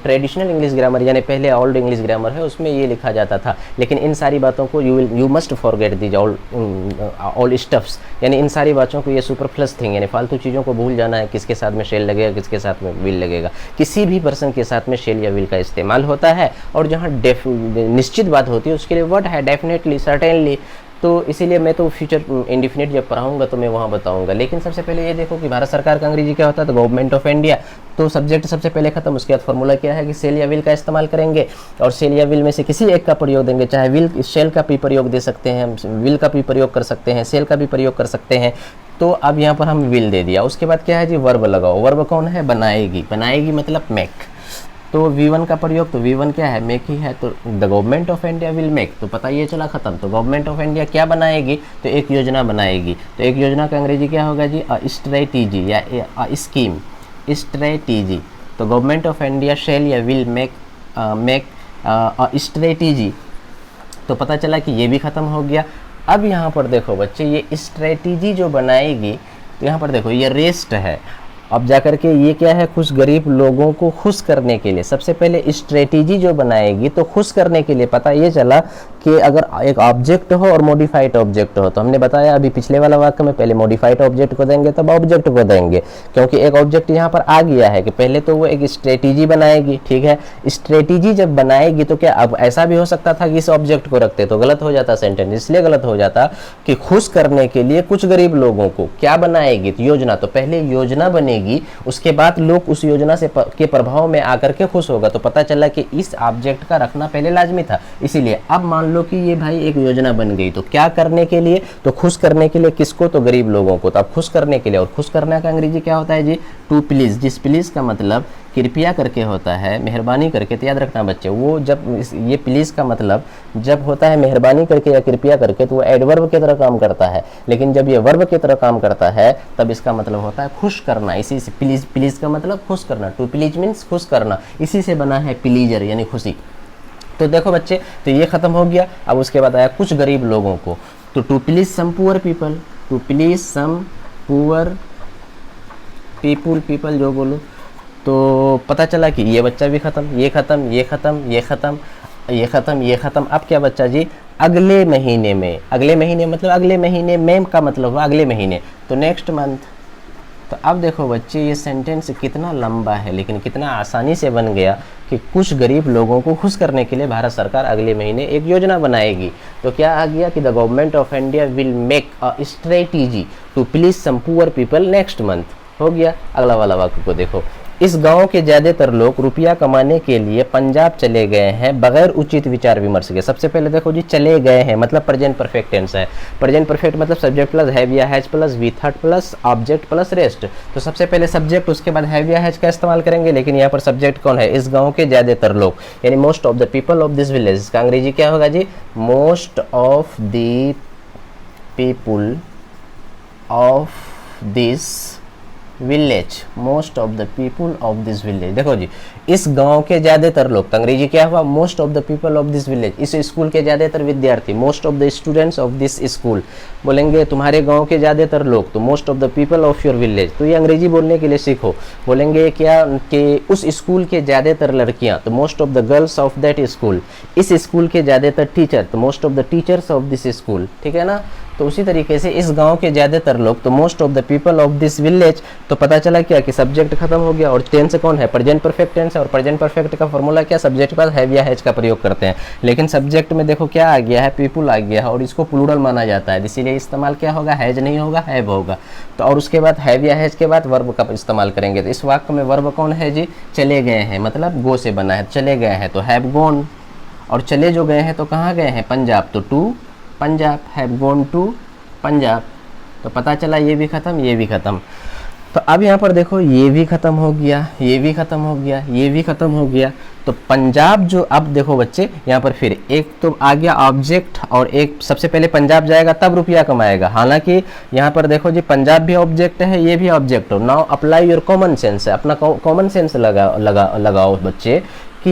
ट्रेडिशनल इंग्लिश ग्रामर यानी पहले ओल्ड इंग्लिश ग्रामर है उसमें ये लिखा जाता था। लेकिन इन सारी बातों को you must forget these all stuffs, यानी इन सारी बातों को, ये सुपरफ्लस थिंग यानी फालतू चीज़ों को भूल जाना है। किसके साथ में शेल लगेगा, किसके साथ में विल लगेगा। किसी भी पर्सन के साथ में शेल या विल का इस्तेमाल होता है और जहाँ निश्चित बात होती है उसके लिए व्हाट है डेफिनेटली, सर्टेनली। तो इसीलिए मैं तो फ्यूचर इंडिफिनिट जब पढ़ाऊंगा तो मैं वहाँ बताऊंगा। लेकिन सबसे पहले ये देखो कि भारत सरकार का अंग्रेजी क्या होता है? तो गवर्नमेंट ऑफ इंडिया। तो सब्जेक्ट सबसे पहले खत्म। उसके बाद फॉर्मूला क्या है कि सेल या विल का इस्तेमाल करेंगे और सेल या विल में से किसी एक का प्रयोग देंगे। चाहे विल शेल का भी प्रयोग दे सकते हैं, विल का भी प्रयोग कर सकते हैं, सेल का भी प्रयोग कर सकते हैं। तो अब यहाँ पर हम विल दे दिया, उसके बाद क्या है जी वर्ब लगाओ, वर्ब कौन है बनाएगी, बनाएगी मतलब मेक, तो V1 का प्रयोग, तो V1 क्या है मेक ही है, तो the government of India will make, तो पता ये चला खत्म। तो गवर्नमेंट ऑफ इंडिया क्या बनाएगी, तो एक योजना बनाएगी, तो एक योजना का अंग्रेजी क्या होगा जी स्ट्रेटेजी या स्कीम, स्ट्रेटेजी। तो गवर्नमेंट ऑफ इंडिया शेल या विल मेक स्ट्रेटेजी, तो पता चला कि ये भी ख़त्म हो गया। अब यहाँ पर देखो बच्चे ये स्ट्रेटेजी जो बनाएगी, तो यहाँ पर देखो ये रेस्ट है, अब जाकर के ये क्या है खुश गरीब लोगों को खुश करने के लिए सबसे पहले स्ट्रेटेजी जो बनाएगी, तो खुश करने के लिए पता ये चला कि अगर एक ऑब्जेक्ट हो और मॉडिफाइड ऑब्जेक्ट हो, तो हमने बताया अभी पिछले वाला वाक्य में पहले मॉडिफाइड ऑब्जेक्ट को देंगे तब ऑब्जेक्ट को देंगे, क्योंकि एक ऑब्जेक्ट यहाँ पर आ गया है कि पहले तो वो एक स्ट्रेटेजी बनाएगी, ठीक है। स्ट्रेटेजी जब बनाएगी तो क्या अब ऐसा भी हो सकता था कि इस ऑब्जेक्ट को रखते तो गलत हो जाता सेंटेंस, इसलिए गलत हो जाता कि खुश करने के लिए कुछ गरीब लोगों को क्या बनाएगी, तो योजना, तो पहले योजना बनेगी, उसके बाद लोग उस योजना से के प्रभाव में आकर के खुश होगा, तो पता चला कि इस ऑब्जेक्ट का रखना पहले लाजमी था। इसीलिए अब मान लो कि ये भाई एक योजना बन गई, तो क्या करने के लिए, तो खुश करने के लिए किसको, तो गरीब लोगों को। तो अब खुश करने के लिए, और खुश करने का अंग्रेजी क्या होता है जी टू प्लीज, जिस प्लीज का मतलब कृपया करके होता है, मेहरबानी करके, तो याद रखना बच्चे वो जब ये प्लीज़ का मतलब जब होता है मेहरबानी करके या कृपया करके, तो वो एडवर्ब की तरह काम करता है, लेकिन जब ये वर्ब की तरह काम करता है तब इसका मतलब होता है खुश करना। इसी से प्लीज़, प्लीज़ का मतलब खुश करना, टू प्लीज मीन्स खुश करना, इसी से बना है प्लीजर यानी खुशी। तो देखो बच्चे, तो ये खत्म हो गया। अब उसके बाद आया कुछ गरीब लोगों को, तो to please some poor people, to please some poor people, people जो बोलो, तो पता चला कि ये बच्चा भी खत्म, ये खत्म, ये खत्म, ये खत्म, ये खत्म, ये खत्म। अब क्या बच्चा जी अगले महीने में, अगले महीने मतलब अगले महीने में का मतलब हुआ अगले महीने, तो नेक्स्ट मंथ। तो अब देखो बच्चे ये सेंटेंस कितना लंबा है लेकिन कितना आसानी से बन गया कि कुछ गरीब लोगों को खुश करने के लिए भारत सरकार अगले महीने एक योजना बनाएगी। तो क्या आ गया कि the government of India will make a strategy to please some poor people next month, हो गया। अगला वाला वाक्य को देखो, इस गांव के ज्यादातर लोग रुपया कमाने के लिए पंजाब चले गए हैं बगैर उचित विचार विमर्श के। सबसे पहले देखो जी चले गए हैं मतलब प्रेजेंट परफेक्ट टेंस है, प्रेजेंट परफेक्ट मतलब सब्जेक्ट प्लस हैव या has plus V third plus object plus rest. तो सबसे पहले सब्जेक्ट, उसके बाद हैव या हैज का इस्तेमाल करेंगे, लेकिन यहाँ पर सब्जेक्ट कौन है, इस गाँव के ज्यादातर लोग यानी most of the people of this village. इसका अंग्रेजी क्या होगा जी most of the people of this village, most of the people of this village. देखो जी इस गांव के ज्यादातर लोग, तो अंग्रेजी क्या हुआ most of the people of this village. इस स्कूल के ज्यादातर विद्यार्थी, most of the students of this school. बोलेंगे तुम्हारे गांव के ज्यादातर लोग, तो most of the people of your village. तो ये अंग्रेजी बोलने के लिए सीखो। बोलेंगे क्या कि उस स्कूल के ज्यादातर लड़कियां, तो most of the girls of that school. इस स्कूल के ज्यादातर टीचर, तो most of the teachers of this school, ठीक है ना। तो उसी तरीके से इस गांव के ज्यादातर लोग, तो most of the people of this village. तो पता चला क्या कि सब्जेक्ट खत्म हो गया और टेंस कौन है प्रेजेंट परफेक्ट टेंस है, और प्रेजेंट परफेक्ट का फॉर्मूला क्या सब्जेक्ट पर हैव या हैज का प्रयोग करते हैं, लेकिन सब्जेक्ट में देखो क्या आ गया है पीपल आ गया है और इसको प्लूरल माना जाता है, इसीलिए इस्तेमाल क्या होगा हैज नहीं होगा हैव होगा। तो और उसके बाद हैव या हैज के बाद वर्ब का इस्तेमाल करेंगे। तो इस वाक्य में वर्ब कौन है जी चले गए हैं, मतलब गो से बना है, चले गए हैं तो हैव गॉन, और चले जो गए हैं तो कहाँ गए हैं पंजाब, तो to Punjab, have gone to Punjab. तो पता चला ये भी खत्म, ये भी खत्म। तो अब यहाँ पर देखो ये भी खत्म हो गया, ये भी खत्म हो गया, ये भी खत्म हो गया। तो पंजाब जो, अब देखो बच्चे यहाँ पर फिर एक तो आ गया ऑब्जेक्ट और एक सबसे पहले पंजाब जाएगा तब रुपया कमाएगा। हालांकि यहाँ पर देखो जी पंजाब भी ऑब्जेक्ट है, ये भी ऑब्जेक्ट हो। Now apply your common sense, अपना कॉमन सेंस लगाओ बच्चे कि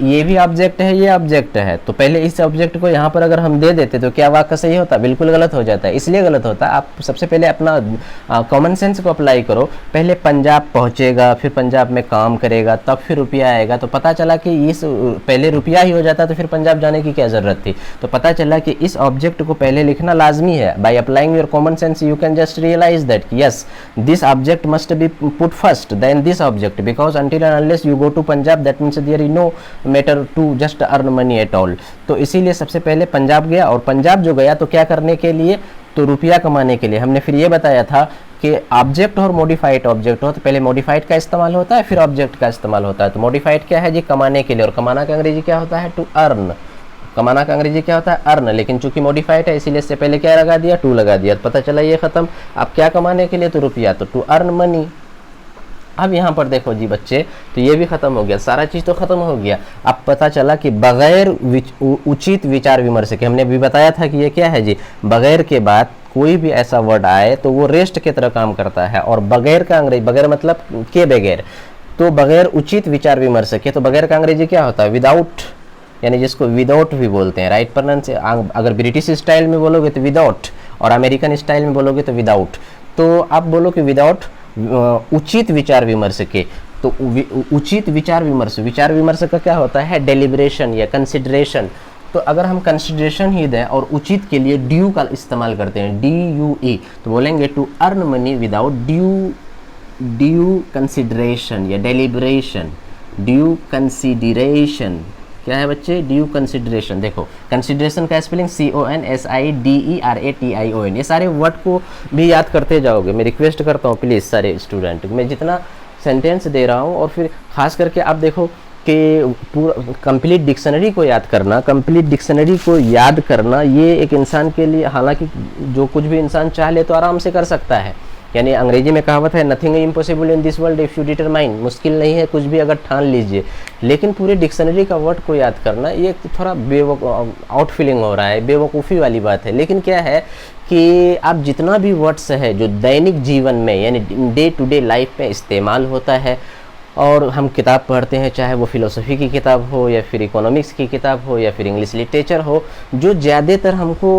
ये भी ऑब्जेक्ट है, ये ऑब्जेक्ट है। तो पहले इस ऑब्जेक्ट को यहाँ पर अगर हम दे देते तो क्या वाक्य सही होता, बिल्कुल गलत हो जाता है। इसलिए गलत होता है, आप सबसे पहले अपना कॉमन सेंस को अप्लाई करो। पहले पंजाब पहुँचेगा, फिर पंजाब में काम करेगा, तब फिर रुपया आएगा। तो पता चला कि इस पहले रुपया ही हो जाता तो फिर पंजाब जाने की क्या ज़रूरत थी। तो पता चला कि इस ऑब्जेक्ट को पहले लिखना लाजमी है। By applying your common sense you can just realise that yes this object must be put first then this object, because until and unless you go to Punjab that means there no matter to just earn money at all. तो इसीलिए सबसे पहले पंजाब गया, और पंजाब जो गया तो क्या करने के लिए, तो रुपया कमाने के लिए। हमने फिर ये बताया था कि ऑब्जेक्ट और मॉडिफाइड ऑब्जेक्ट हो तो पहले मॉडिफाइड का इस्तेमाल होता है फिर ऑब्जेक्ट का इस्तेमाल होता है। तो मॉडिफाइड क्या है जी कमाने के लिए, और कमाना का अंग्रेजी क्या होता है टू अर्न, कमाना का अंग्रेजी क्या होता है? अर्न, लेकिन चूंकि मॉडिफाइड है इसीलिए इससे पहले क्या लगा दिया? टू लगा दिया, पता चला ये खत्म। अब क्या कमाने के लिए? तो रुपया, तो टू अर्न मनी। अब यहाँ पर देखो जी बच्चे, तो ये भी खत्म हो गया, सारा चीज़ तो खत्म हो गया। अब पता चला कि बगैर उचित विचार विमर्श के, हमने भी बताया था कि ये क्या है जी, बगैर के बाद कोई भी ऐसा वर्ड आए तो वो रेस्ट की तरह काम करता है। और बगैर का अंग्रेजी, बगैर मतलब के बगैर, तो बगैर उचित विचार विमर्श के, तो बगैर का अंग्रेजी क्या होता है? विदाउट, यानी जिसको विदाउट भी बोलते हैं, राइट प्रोनाउंस। अगर ब्रिटिश स्टाइल में बोलोगे तो विदाउट, और अमेरिकन स्टाइल में बोलोगे तो विदाउट। तो आप बोलो कि विदाउट उचित विचार विमर्श के, तो उचित विचार विमर्श, विचार विमर्श का क्या होता है? डेलिब्रेशन या कंसिडरेशन। तो अगर हम कंसिडरेशन ही दें और उचित के लिए ड्यू का इस्तेमाल करते हैं, DUE, तो बोलेंगे to earn money without due consideration या डेलिब्रेशन। ड्यू कंसिडरेशन क्या है बच्चे? Due consideration. देखो कंसिडरेशन का स्पेलिंग CONSIDERATION। ये सारे वर्ड को भी याद करते जाओगे, मैं रिक्वेस्ट करता हूँ प्लीज़ सारे स्टूडेंट। मैं जितना सेंटेंस दे रहा हूँ, और फिर खास करके आप देखो कि पूरा कंप्लीट डिक्शनरी को याद करना, कंप्लीट डिक्शनरी को याद करना ये एक इंसान के लिए, हालांकि जो कुछ भी इंसान चाह ले तो आराम से कर सकता है। यानी अंग्रेजी में कहावत है, nothing impossible in this world if you determine. मुश्किल नहीं है कुछ भी अगर ठान लीजिए, लेकिन पूरे डिक्शनरी का वर्ड को याद करना ये थोड़ा आउट फीलिंग हो रहा है, बेवकूफ़ी वाली बात है। लेकिन क्या है कि आप जितना भी वर्ड्स है जो दैनिक जीवन में यानी डे टू डे लाइफ में इस्तेमाल होता है, और हम किताब पढ़ते हैं, चाहे वो फिलोसफी की किताब हो या फिर इकोनॉमिक्स की किताब हो या फिर इंग्लिश लिटरेचर हो, जो ज़्यादातर हमको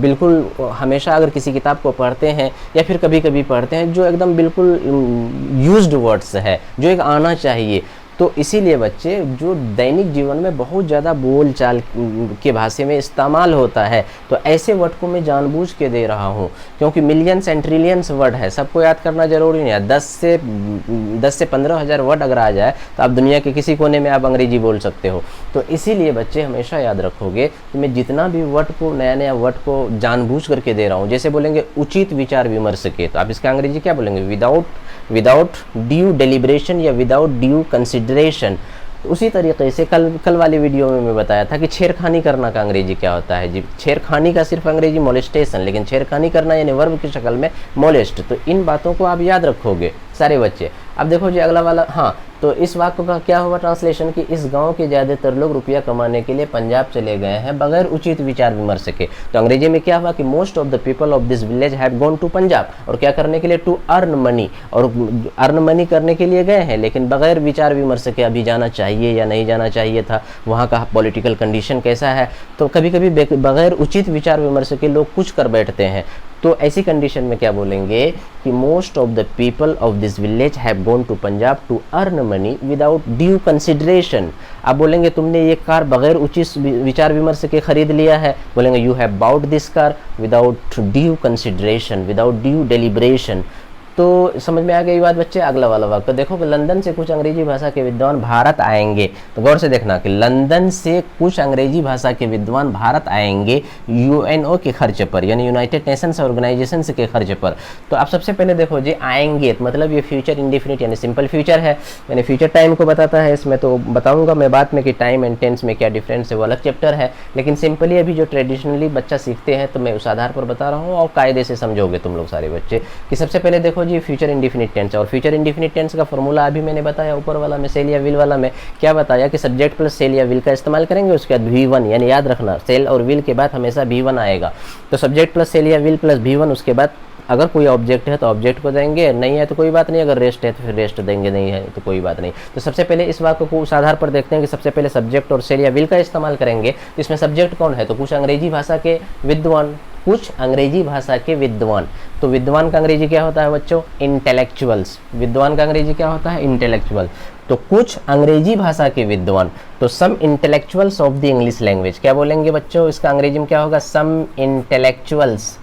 बिल्कुल हमेशा अगर किसी किताब को पढ़ते हैं या फिर कभी कभी पढ़ते हैं, जो एकदम बिल्कुल यूज्ड वर्ड्स है, जो एक आना चाहिए। तो इसीलिए बच्चे जो दैनिक जीवन में बहुत ज़्यादा बोल चाल के भाषा में इस्तेमाल होता है, तो ऐसे वर्ड को मैं जानबूझ के दे रहा हूँ, क्योंकि मिलियंस एंड ट्रिलियंस वर्ड है, सबको याद करना जरूरी नहीं है। 10 से 15 हज़ार वर्ड अगर आ जाए तो आप दुनिया के किसी कोने में आप अंग्रेजी बोल सकते हो। तो इसीलिए बच्चे हमेशा याद रखोगे कि मैं जितना भी वर्ड को, नया नया वर्ड को जानबूझ करके दे रहा हूँ। जैसे बोलेंगे उचित विचार विमर्श के, तो आप इसका अंग्रेजी क्या बोलेंगे? विदाउट ड्यू डेलिब्रेशन या विदाउट ड्यू कंसिडरेशन। उसी तरीके से कल वाली वीडियो में मैं बताया था कि छेड़खानी करना का अंग्रेजी क्या होता है जी। छेड़खानी का सिर्फ अंग्रेजी मोलेस्टेशन, लेकिन छेड़खानी करना यानी वर्ब की शक्ल में मोलेस्ट। तो इन बातों को आप याद रखोगे सारे बच्चे। अब देखो जी अगला वाला, हाँ, तो इस वाक्य का क्या हुआ ट्रांसलेशन कि इस गांव के ज़्यादातर लोग रुपया कमाने के लिए पंजाब चले गए हैं बगैर उचित विचार विमर्श के। तो अंग्रेजी में क्या हुआ कि most of the people of this village have gone to Punjab, और क्या करने के लिए? टू अर्न मनी, और अर्न मनी करने के लिए गए हैं, लेकिन बगैर विचार विमर्श के अभी जाना चाहिए या नहीं जाना चाहिए था, वहाँ का पॉलिटिकल कंडीशन कैसा है। तो कभी कभी बगैर उचित विचार विमर्श के लोग कुछ कर बैठते हैं। तो ऐसी कंडीशन में क्या बोलेंगे कि most of the people of this village have gone to Punjab to earn money without due consideration. आप बोलेंगे तुमने ये कार बगैर उचित विचार विमर्श के खरीद लिया है, बोलेंगे you have bought this car without due consideration, without due deliberation. तो समझ में आ गई बात बच्चे। अगला वाला वाक्य देखो कि लंदन से कुछ अंग्रेजी भाषा के विद्वान भारत आएंगे। तो गौर से देखना कि लंदन से कुछ अंग्रेजी भाषा के विद्वान भारत आएंगे UNO के खर्च पर, यानी यूनाइटेड नेशंस ऑर्गेनाइजेशन के खर्च पर। तो आप सबसे पहले देखो जी आएंगे, मतलब ये फ्यूचर इंडिफिनिट यानी सिंपल फ्यूचर है, यानी फ्यूचर टाइम को बताता है। इसमें तो बताऊंगा मैं बाद में कि टाइम एंड टेंस में क्या डिफरेंस है, वो अलग चैप्टर है। लेकिन सिंपली अभी जो ट्रेडिशनली बच्चा सीखते हैं तो मैं उस आधार पर बता रहा हूँ, और कायदे से समझोगे तुम लोग सारे बच्चे कि सबसे पहले देखो जी फ्यूचर इंडिफिनिट टेंस। और फ्यूचर इंडिफिनिट टेंस का फॉर्मूला अभी मैंने बताया ऊपर वाला में, सेल या विल वाला में क्या बताया कि सब्जेक्ट प्लस सेल या विल का इस्तेमाल करेंगे, उसके बाद V1, यानी याद रखना सेल और विल के बाद हमेशा V1 आएगा। तो सब्जेक्ट प्लस सेल या विल प्लस V1, उसके बाद अगर कोई ऑब्जेक्ट है तो ऑब्जेक्ट को देंगे, नहीं है तो कोई बात नहीं, अगर रेस्ट है तो फिर रेस्ट देंगे, नहीं है तो कोई बात नहीं। तो सबसे पहले इस वाक्य को उस आधार पर देखते हैं कि सबसे पहले सब्जेक्ट और सेल या विल का इस्तेमाल करेंगे। तो इसमें सब्जेक्ट कौन है? तो कुछ अंग्रेजी भाषा के विद्वान, कुछ अंग्रेजी भाषा के विद्वान। तो विद्वान का अंग्रेजी क्या होता है बच्चों? इंटेलेक्चुअल्स। विद्वान का अंग्रेजी क्या होता है? इंटेलेक्चुअल। तो कुछ अंग्रेजी भाषा के विद्वान, तो some intellectuals of the English language. क्या बोलेंगे बच्चों? इसका अंग्रेजी में क्या होगा? Some intellectuals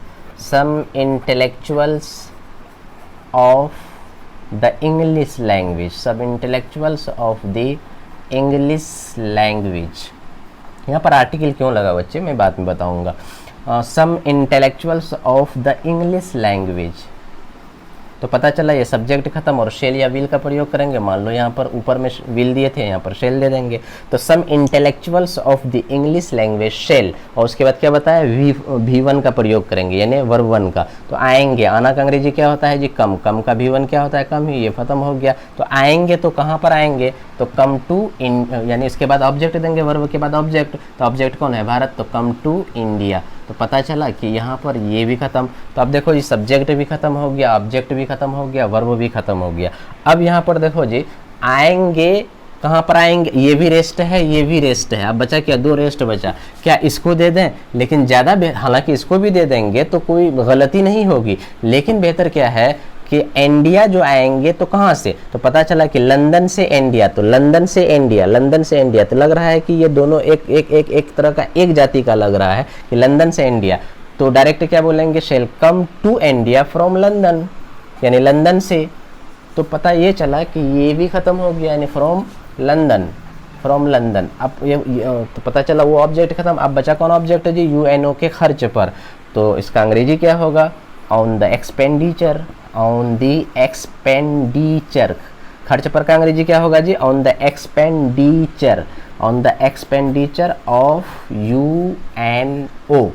of the English language, सब intellectuals of the English language. यहाँ पर आर्टिकल क्यों लगा बच्चे मैं बाद में बताऊंगा। Some intellectuals of the English language, तो पता चला ये सब्जेक्ट खत्म और शेल या विल का प्रयोग करेंगे। मान लो यहाँ पर ऊपर में विल दिए थे, यहाँ पर शेल दे देंगे। तो some intellectuals of the English language shall, और उसके बाद क्या बताया, V1 का प्रयोग करेंगे यानी वर्ब 1 का। तो आएंगे, आना का अंग्रेजी क्या होता है जी, कम, कम का V1 क्या होता है, कम ही, ये खत्म हो गया। तो आएंगे तो कहाँ पर आएंगे, तो कम टू इन, यानी इसके बाद ऑब्जेक्ट देंगे, वर्ब के बाद ऑब्जेक्ट, तो ऑब्जेक्ट कौन है, भारत, तो कम टू इंडिया। तो पता चला कि यहाँ पर ये भी खत्म। तो अब देखो जी सब्जेक्ट भी खत्म हो गया, ऑब्जेक्ट भी खत्म हो गया, वर्ब भी खत्म हो गया। अब यहाँ पर देखो जी आएंगे, कहाँ पर आएंगे, ये भी रेस्ट है, ये भी रेस्ट है। अब बचा क्या, 2 रेस्ट बचा। क्या इसको दे दें, लेकिन ज़्यादा, हालांकि इसको भी दे देंगे तो कोई गलती नहीं होगी, लेकिन बेहतर क्या है कि इंडिया जो आएंगे तो कहाँ से, तो पता चला कि लंदन से इंडिया, तो लंदन से इंडिया, लंदन से इंडिया, तो लग रहा है कि ये दोनों एक तरह का एक जाति का लग रहा है कि लंदन से इंडिया। तो डायरेक्ट क्या बोलेंगे, shall come to India from London, यानी लंदन से। तो पता ये चला कि ये भी खत्म हो गया, यानी फ्रॉम लंदन, फ्रॉम लंदन। अब ये तो पता चला वो ऑब्जेक्ट खत्म। अब बचा कौन ऑब्जेक्ट है जी, UNO के खर्च पर। तो इसका अंग्रेजी क्या होगा, on the expenditure, on the expenditure, खर्च पर का अंग्रेजी क्या होगा जी, on the expenditure, on the expenditure of UNO,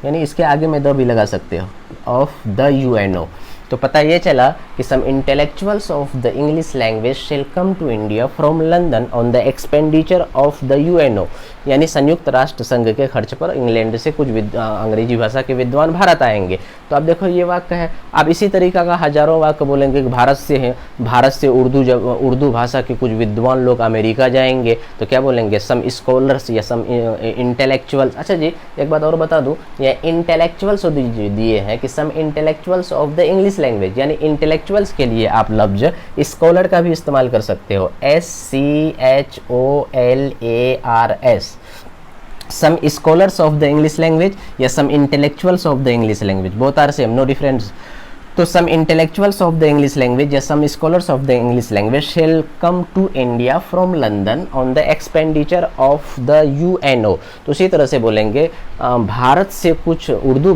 यानी इसके आगे में द भी लगा सकते हो, ऑफ द UNO। तो पता ये चला कि some intellectuals of the English language shall come to India from London on the expenditure of the UNO, यानी संयुक्त राष्ट्र संघ के खर्च पर इंग्लैंड से कुछ अंग्रेजी भाषा के विद्वान भारत आएंगे। तो अब देखो ये वाक्य है। अब इसी तरीका का हजारों वाक्य बोलेंगे कि भारत से है, भारत से उर्दू भाषा के कुछ विद्वान लोग अमेरिका जाएंगे, तो क्या बोलेंगे, सम स्कॉलर्स या सम इंटेलेक्चुअल्स। अच्छा जी एक बात और बता दूं, ये इंटेलेक्चुअल्स दिए हैं कि some intellectuals of the English language, यानी इंटेलेक्चुअल्स के लिए आप लफ्ज स्कॉलर का भी इस्तेमाल कर सकते हो, SCHOLARS, some scholars of the English language या some intellectuals of the English language, both are same, no difference। तो some intellectuals of the English language या some scholars of the English language shall come to India from London on the expenditure of the UNO। तो उसी तरह से बोलेंगे भारत से कुछ उर्दू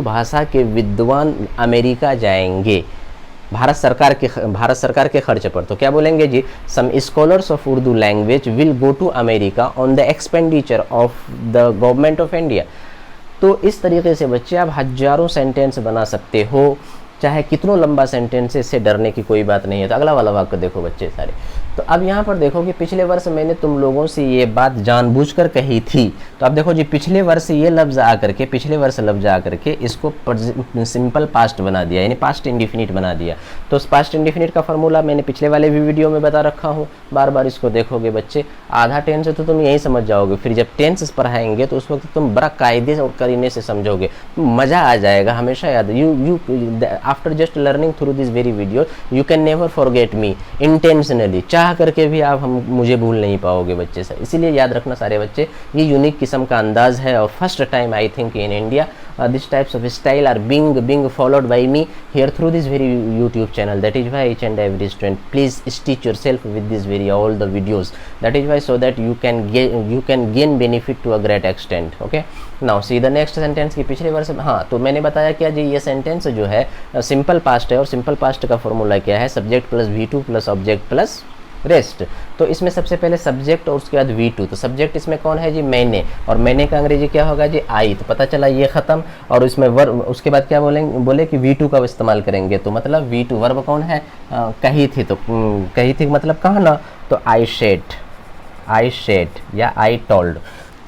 भाषा के विद्वान अमेरिका जाएंगे भारत सरकार के खर्च पर। तो क्या बोलेंगे जी, some scholars of Urdu language will go to America on the expenditure of the government of India. तो इस तरीके से बच्चे आप हजारों सेंटेंस बना सकते हो, चाहे कितना लंबा सेंटेंस है, इससे डरने की कोई बात नहीं है। तो अगला वाला वाक्य देखो बच्चे सारे। तो अब यहाँ पर देखो कि पिछले वर्ष मैंने तुम लोगों से ये बात जानबूझकर कही थी। तो अब देखो जी पिछले वर्ष ये लफ्ज़ आकर के, पिछले वर्ष लफ्ज़ आकर के इसको सिंपल पास्ट बना दिया, यानी पास्ट इंडिफिनिट बना दिया। तो उस पास्ट इंडिफिनिट का फॉर्मूला मैंने पिछले वाले भी वीडियो में बता रखा हूँ, बार बार इसको देखोगे बच्चे, आधा टेंस तो तुम यही समझ जाओगे। फिर जब टेंस पढ़ाएंगे तो उस वक्त तुम बड़ा कायदे और करीने से समझोगे, मज़ा आ जाएगा। हमेशा याद, you after just learning through this very video you can never forget me intentionally, चाह करके भी आप मुझे भूल नहीं पाओगे बच्चे से। इसीलिए याद रखना सारे बच्चे, ये यूनिक किस्म का अंदाज है और first time I think in India these types of style are being followed by me here through this very YouTube channel. That is why each and every student please stitch yourself with this very all the videos. That is why so that you can gain benefit to a great extent. Okay, now see the next sentence की पिछले वर्ष। हाँ, तो मैंने बताया क्या जी, ये sentence जो है सिंपल पास्ट है और सिंपल पास्ट का फॉर्मूला क्या है, subject plus V2 plus object plus rest. तो इसमें सबसे पहले सब्जेक्ट और उसके बाद V2। तो सब्जेक्ट इसमें कौन है जी, मैंने, और मैंने का अंग्रेजी क्या होगा जी, आई। तो पता चला ये खत्म। और इसमें वर्ब, उसके बाद क्या बोले कि V2 का इस्तेमाल करेंगे। तो मतलब V2 वर्ब कौन है, कही थी। तो कही थी मतलब कहा ना, तो आई शेड या आई टोल्ड।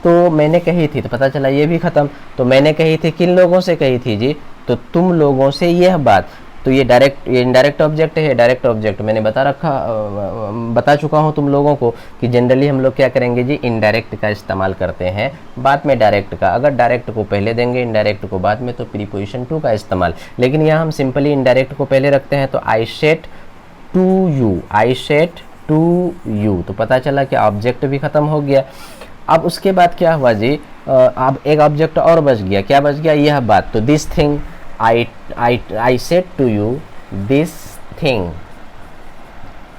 तो मैंने कही थी, तो पता चला ये भी खत्म। तो मैंने कही थी, किन लोगों से कही थी जी, तो तुम लोगों से यह बात। तो ये इनडायरेक्ट ऑब्जेक्ट है, डायरेक्ट ऑब्जेक्ट मैंने बता चुका हूँ तुम लोगों को कि जनरली हम लोग क्या करेंगे जी, इनडायरेक्ट का इस्तेमाल करते हैं, बाद में डायरेक्ट का। अगर डायरेक्ट को पहले देंगे, इनडायरेक्ट को बाद में, तो प्रीपोजिशन टू का इस्तेमाल। लेकिन यहाँ हम सिंपली इनडायरेक्ट को पहले रखते हैं। तो आई सेड टू यू, तो पता चला कि ऑब्जेक्ट भी खत्म हो गया। अब उसके बाद क्या हुआ जी, अब एक ऑब्जेक्ट और बच गया। क्या बच गया, यह बात। तो this thing, I said to you this thing।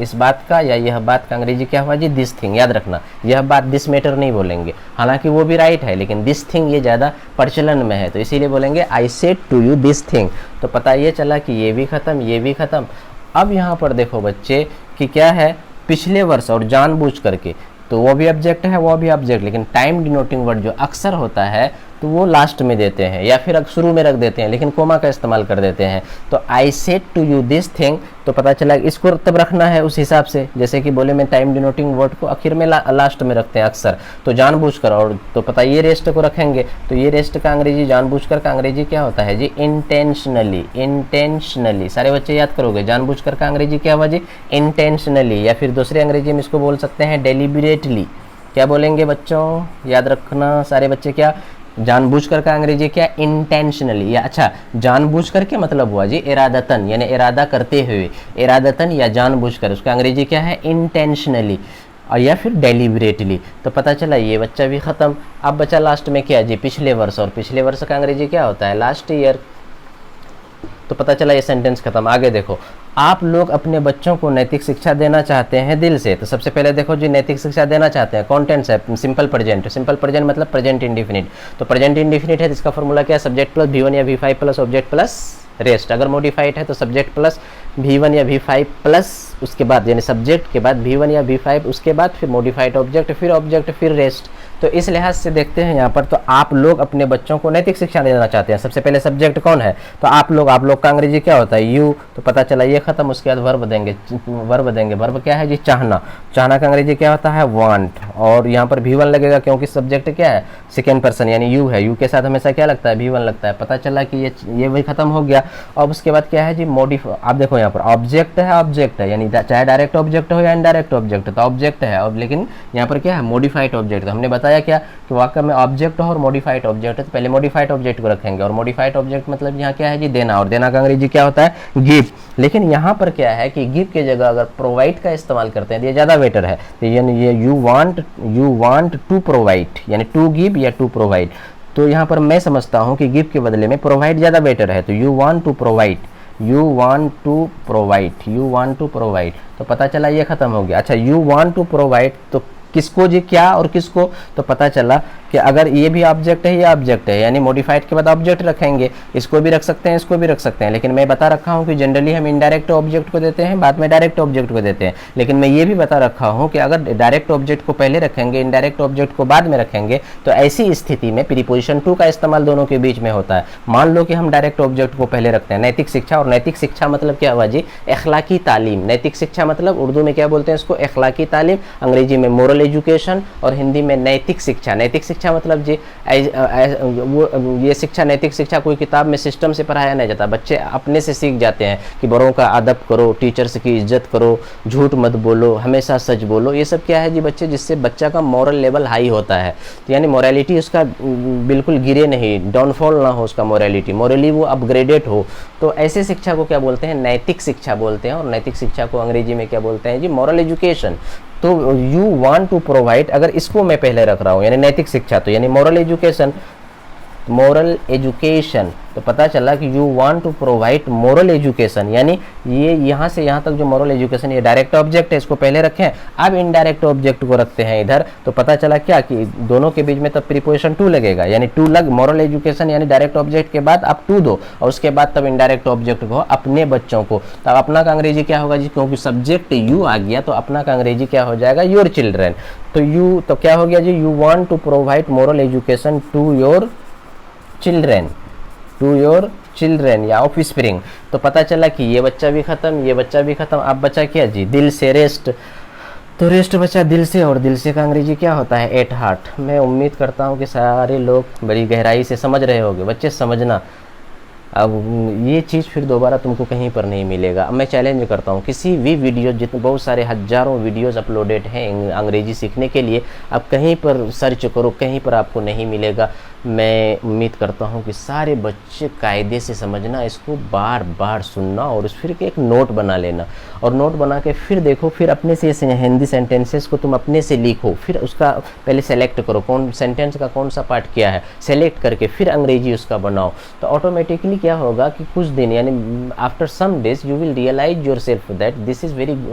इस बात का या यह बात का अंग्रेजी क्या हुआ जी, दिस थिंग। याद रखना, यह बात दिस मैटर नहीं बोलेंगे, हालांकि वो भी राइट है, लेकिन दिस थिंग ये ज़्यादा प्रचलन में है, तो इसीलिए बोलेंगे I said to you this thing. तो पता ये चला कि ये भी ख़त्म, ये भी ख़त्म। अब यहाँ पर देखो बच्चे कि क्या है, पिछले वर्ष और जानबूझ करके, तो वो भी ऑब्जेक्ट है, वो भी ऑब्जेक्ट, लेकिन टाइम डिनोटिंग वर्ड जो अक्सर होता है तो वो लास्ट में देते हैं या फिर शुरू में रख देते हैं, लेकिन कोमा का इस्तेमाल कर देते हैं। तो I said to you this thing, तो पता चला इसको तब रखना है उस हिसाब से, जैसे कि बोले मैं टाइम डिनोटिंग वर्ड को आखिर में लास्ट में रखते हैं अक्सर, तो जानबूझकर। और तो पता ये रेस्ट को रखेंगे, तो ये रेस्ट का अंग्रेजी जानबूझकर का अंग्रेजी क्या होता है जी, इंटेंशनली। इंटेंशनली सारे बच्चे याद करोगे, जानबूझकर का अंग्रेजी क्या हुआ जी, इंटेंशनली, या फिर दूसरे अंग्रेजी में इसको बोल सकते हैं डेलिबरेटली। क्या बोलेंगे बच्चों, याद रखना सारे बच्चे, क्या जानबूझकर का अंग्रेजी क्या, इंटेंशनली। या अच्छा, जानबूझकर क्या मतलब हुआ जी, इरादतन, यानी इरादा करते हुए, इरादतन या जानबूझकर, उसका अंग्रेजी क्या है, इंटेंशनली, और या फिर डेलिबरेटली। तो पता चला ये बच्चा भी ख़त्म। अब बचा लास्ट में क्या जी, पिछले वर्ष, और पिछले वर्ष का अंग्रेजी क्या होता है, लास्ट ईयर। तो पता चला ये सेंटेंस खत्म। आगे देखो, आप लोग अपने बच्चों को नैतिक शिक्षा देना चाहते हैं दिल से। तो सबसे पहले देखो जी, नैतिक शिक्षा देना चाहते हैं, कौन टेंस है, सिंपल प्रेजेंट। सिंपल प्रेजेंट मतलब प्रेजेंट इंडिफिनिट। तो प्रेजेंट इंडिफिनिट है, इसका फॉर्मूला क्या है, सब्जेक्ट प्लस V1 या V5 plus object plus rest. अगर मॉडिफाइड है तो सब्जेक्ट प्लस V1 या V5 प्लस उसके बाद, यानी सब्जेक्ट के बाद V1 या V5, उसके बाद फिर मॉडिफाइड ऑब्जेक्ट, फिर रेस्ट। तो इस लिहाज से देखते हैं यहाँ पर, तो आप लोग अपने बच्चों को नैतिक शिक्षा देना चाहते हैं। सबसे पहले सब्जेक्ट कौन है, तो आप लोग का अंग्रेजी क्या होता है, यू। तो पता चला ये खत्म। उसके बाद वर्ब देंगे, वर्ब क्या है जी, चाहना। चाहना का अंग्रेजी क्या होता है, वांट। और यहाँ पर V1 लगेगा क्योंकि सब्जेक्ट क्या है, सेकेंड पर्सन यानी यू है, यू के साथ हमेशा क्या लगता है, V1 लगता है। पता चला कि ये वही खत्म हो गया। अब उसके बाद क्या है जी, आप देखो यहाँ पर ऑब्जेक्ट है, यानी चाहे डायरेक्ट ऑब्जेक्ट हो या इनडायरेक्ट ऑब्जेक्ट, तो ऑब्जेक्ट है। अब लेकिन यहाँ पर क्या है, मॉडिफाइड ऑब्जेक्ट। तो हमने बताया क्या कि वाक्य में ऑब्जेक्ट हो और मॉडिफाइड ऑब्जेक्ट है, तो पहले मॉडिफाइड ऑब्जेक्ट को रखेंगे। और मॉडिफाइड ऑब्जेक्ट मतलब यहाँ क्या है जी, देना। और देना का अंग्रेजी क्या होता है, गिव। लेकिन यहाँ पर क्या है कि गिव के जगह अगर प्रोवाइड का इस्तेमाल करते हैं तो ये ज़्यादा बेटर है। तो यानी ये यू वांट टू प्रोवाइड, यानी टू गिव या टू प्रोवाइड। तो यहाँ पर मैं समझता हूँ कि गिव के बदले में प्रोवाइड ज़्यादा बेटर है। तो यू वांट टू प्रोवाइड, तो पता चला ये खत्म हो गया। अच्छा, यू वांट टू प्रोवाइड, तो किसको जी, क्या और किसको, तो पता चला कि अगर ये भी ऑब्जेक्ट है, ये ऑब्जेक्ट है, यानी मॉडिफाइड के बाद ऑब्जेक्ट रखेंगे। इसको भी रख सकते हैं, इसको भी रख सकते हैं, लेकिन मैं बता रखा हूँ कि जनरली हम इनडायरेक्ट ऑब्जेक्ट को देते हैं, बाद में डायरेक्ट ऑब्जेक्ट को देते हैं। लेकिन मैं ये भी बता रखा हूँ कि अगर डायरेक्ट ऑब्जेक्ट को पहले रखेंगे, इनडायरेक्ट ऑब्जेक्ट को बाद में रखेंगे, तो ऐसी स्थिति में प्रीपोजिशन टू का इस्तेमाल दोनों के बीच में होता है। मान लो कि हम डायरेक्ट ऑब्जेक्ट को पहले रखते हैं, नैतिक शिक्षा। और नैतिक शिक्षा मतलब क्या हुआ जी, अखलाकी तालीम। नैतिक शिक्षा मतलब उर्दू में क्या बोलते हैं इसको, अखलाकी तालीम, अंग्रेजी में मोरल एजुकेशन, और हिंदी में नैतिक शिक्षा। नैतिक शिक्षा मतलब जी ये शिक्षा, नैतिक शिक्षा कोई किताब में सिस्टम से पढ़ाया नहीं जाता, बच्चे अपने से सीख जाते हैं कि बड़ों का अदब करो, टीचर्स की इज्जत करो, झूठ मत बोलो, हमेशा सच बोलो। ये सब क्या है जी बच्चे, जिससे बच्चा का मॉरल लेवल हाई होता है। तो यानी मॉरलिटी उसका बिल्कुल गिरे नहीं, डाउनफॉल ना हो उसका मॉरलिटी, मॉरली वो अपग्रेडेड हो। तो ऐसे शिक्षा को क्या बोलते हैं, नैतिक शिक्षा बोलते हैं। और नैतिक शिक्षा को अंग्रेजी में क्या बोलते हैं जी, मॉरल एजुकेशन। तो यू वांट टू प्रोवाइड, अगर इसको मैं पहले रख रहा हूँ यानी नैतिक शिक्षा, तो यानी मोरल एजुकेशन, तो पता चला कि you want to provide moral education, यानी ये यहाँ से यहाँ तक जो मोरल एजुकेशन, ये डायरेक्ट ऑब्जेक्ट है, इसको पहले रखें। अब इनडायरेक्ट ऑब्जेक्ट को रखते हैं इधर, तो पता चला क्या कि दोनों के बीच में तब प्रीपोजिशन टू लगेगा, यानी टू लग, मोरल एजुकेशन यानी डायरेक्ट ऑब्जेक्ट के बाद आप टू दो, और उसके बाद तब इनडायरेक्ट ऑब्जेक्ट को अपने बच्चों को। तब अपना का अंग्रेजी क्या होगा जी, क्योंकि सब्जेक्ट यू आ गया तो अपना का अंग्रेजी क्या हो जाएगा, योर चिल्ड्रेन। तो यू तो क्या हो गया जी, you want to provide moral education to your children या ऑफ स्प्रिंग। तो पता चला कि ये बच्चा भी खत्म, ये बच्चा भी खत्म। अब बचा क्या जी, दिल से, रेस्ट। तो रेस्ट बचा दिल से, और दिल से का अंग्रेजी क्या होता है, एट हार्ट। मैं उम्मीद करता हूँ कि सारे लोग बड़ी गहराई से समझ रहे होंगे। बच्चे समझना, अब ये चीज़ फिर दोबारा तुमको कहीं पर नहीं मिलेगा। अब मैं चैलेंज करता हूँ, किसी भी वीडियो, जितने बहुत सारे हज़ारों वीडियोस अपलोडेड हैं अंग्रेजी सीखने के लिए, अब कहीं पर सर्च करो, कहीं पर आपको नहीं मिलेगा। मैं उम्मीद करता हूँ कि सारे बच्चे कायदे से समझना, इसको बार बार सुनना और फिर एक नोट बना लेना, और नोट बना के फिर देखो, फिर अपने से हिंदी सेंटेंसेस को तुम अपने से लिखो, फिर उसका पहले सेलेक्ट करो कौन सेंटेंस का कौन सा पार्ट क्या है, सेलेक्ट करके फिर अंग्रेजी उसका बनाओ। तो ऑटोमेटिकली क्या होगा कि कुछ दिन यानी after some days you will realise yourself that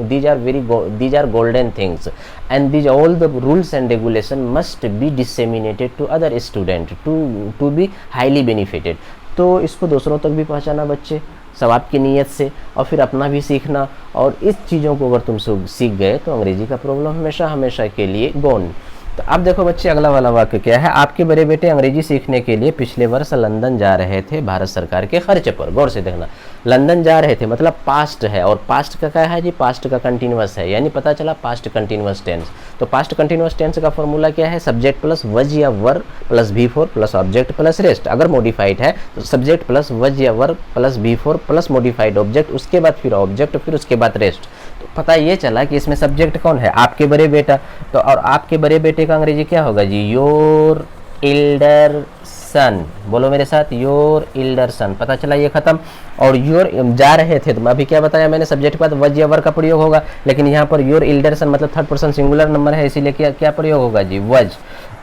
these are golden things and these all the rules and regulation must be disseminated to other student to be highly benefited। तो इसको दूसरों तक भी पहुंचाना बच्चे, सब आपकी नीयत से, और फिर अपना भी सीखना, और इस चीज़ों को अगर तुम सीख गए तो अंग्रेजी का प्रॉब्लम हमेशा हमेशा के लिए गॉन। तो अब देखो बच्चे अगला वाला वाक्य क्या है, आपके बड़े बेटे अंग्रेजी सीखने के लिए पिछले वर्ष लंदन जा रहे थे भारत सरकार के खर्च पर। गौर से देखना, लंदन जा रहे थे मतलब पास्ट है, और पास्ट का क्या है जी, पास्ट का कंटिन्यूअस है, यानी पता चला पास्ट कंटिन्यूअस टेंस। तो पास्ट कंटिन्यूअस टेंस का फॉर्मूला क्या है, सब्जेक्ट प्लस वज या verb plus V4 plus object plus rest. अगर मॉडिफाइड है तो सब्जेक्ट प्लस वज या verb plus V4 plus modified object, उसके बाद फिर ऑब्जेक्ट, फिर उसके बाद रेस्ट। तो पता ये चला कि इसमें सब्जेक्ट कौन है, आपके बड़े बेटा। तो और आपके बड़े बेटे का अंग्रेजी क्या होगा जी, योर एल्डर सन। बोलो मेरे साथ, योर एल्डर सन। पता चला ये खत्म। और योर जा रहे थे, तो अभी क्या बताया मैंने, सब्जेक्ट के बाद वज या वर्ब का प्रयोग होगा, लेकिन यहाँ पर योर एल्डर सन मतलब थर्ड पर्सन सिंगुलर नंबर है, इसीलिए क्या क्या प्रयोग होगा जी, वज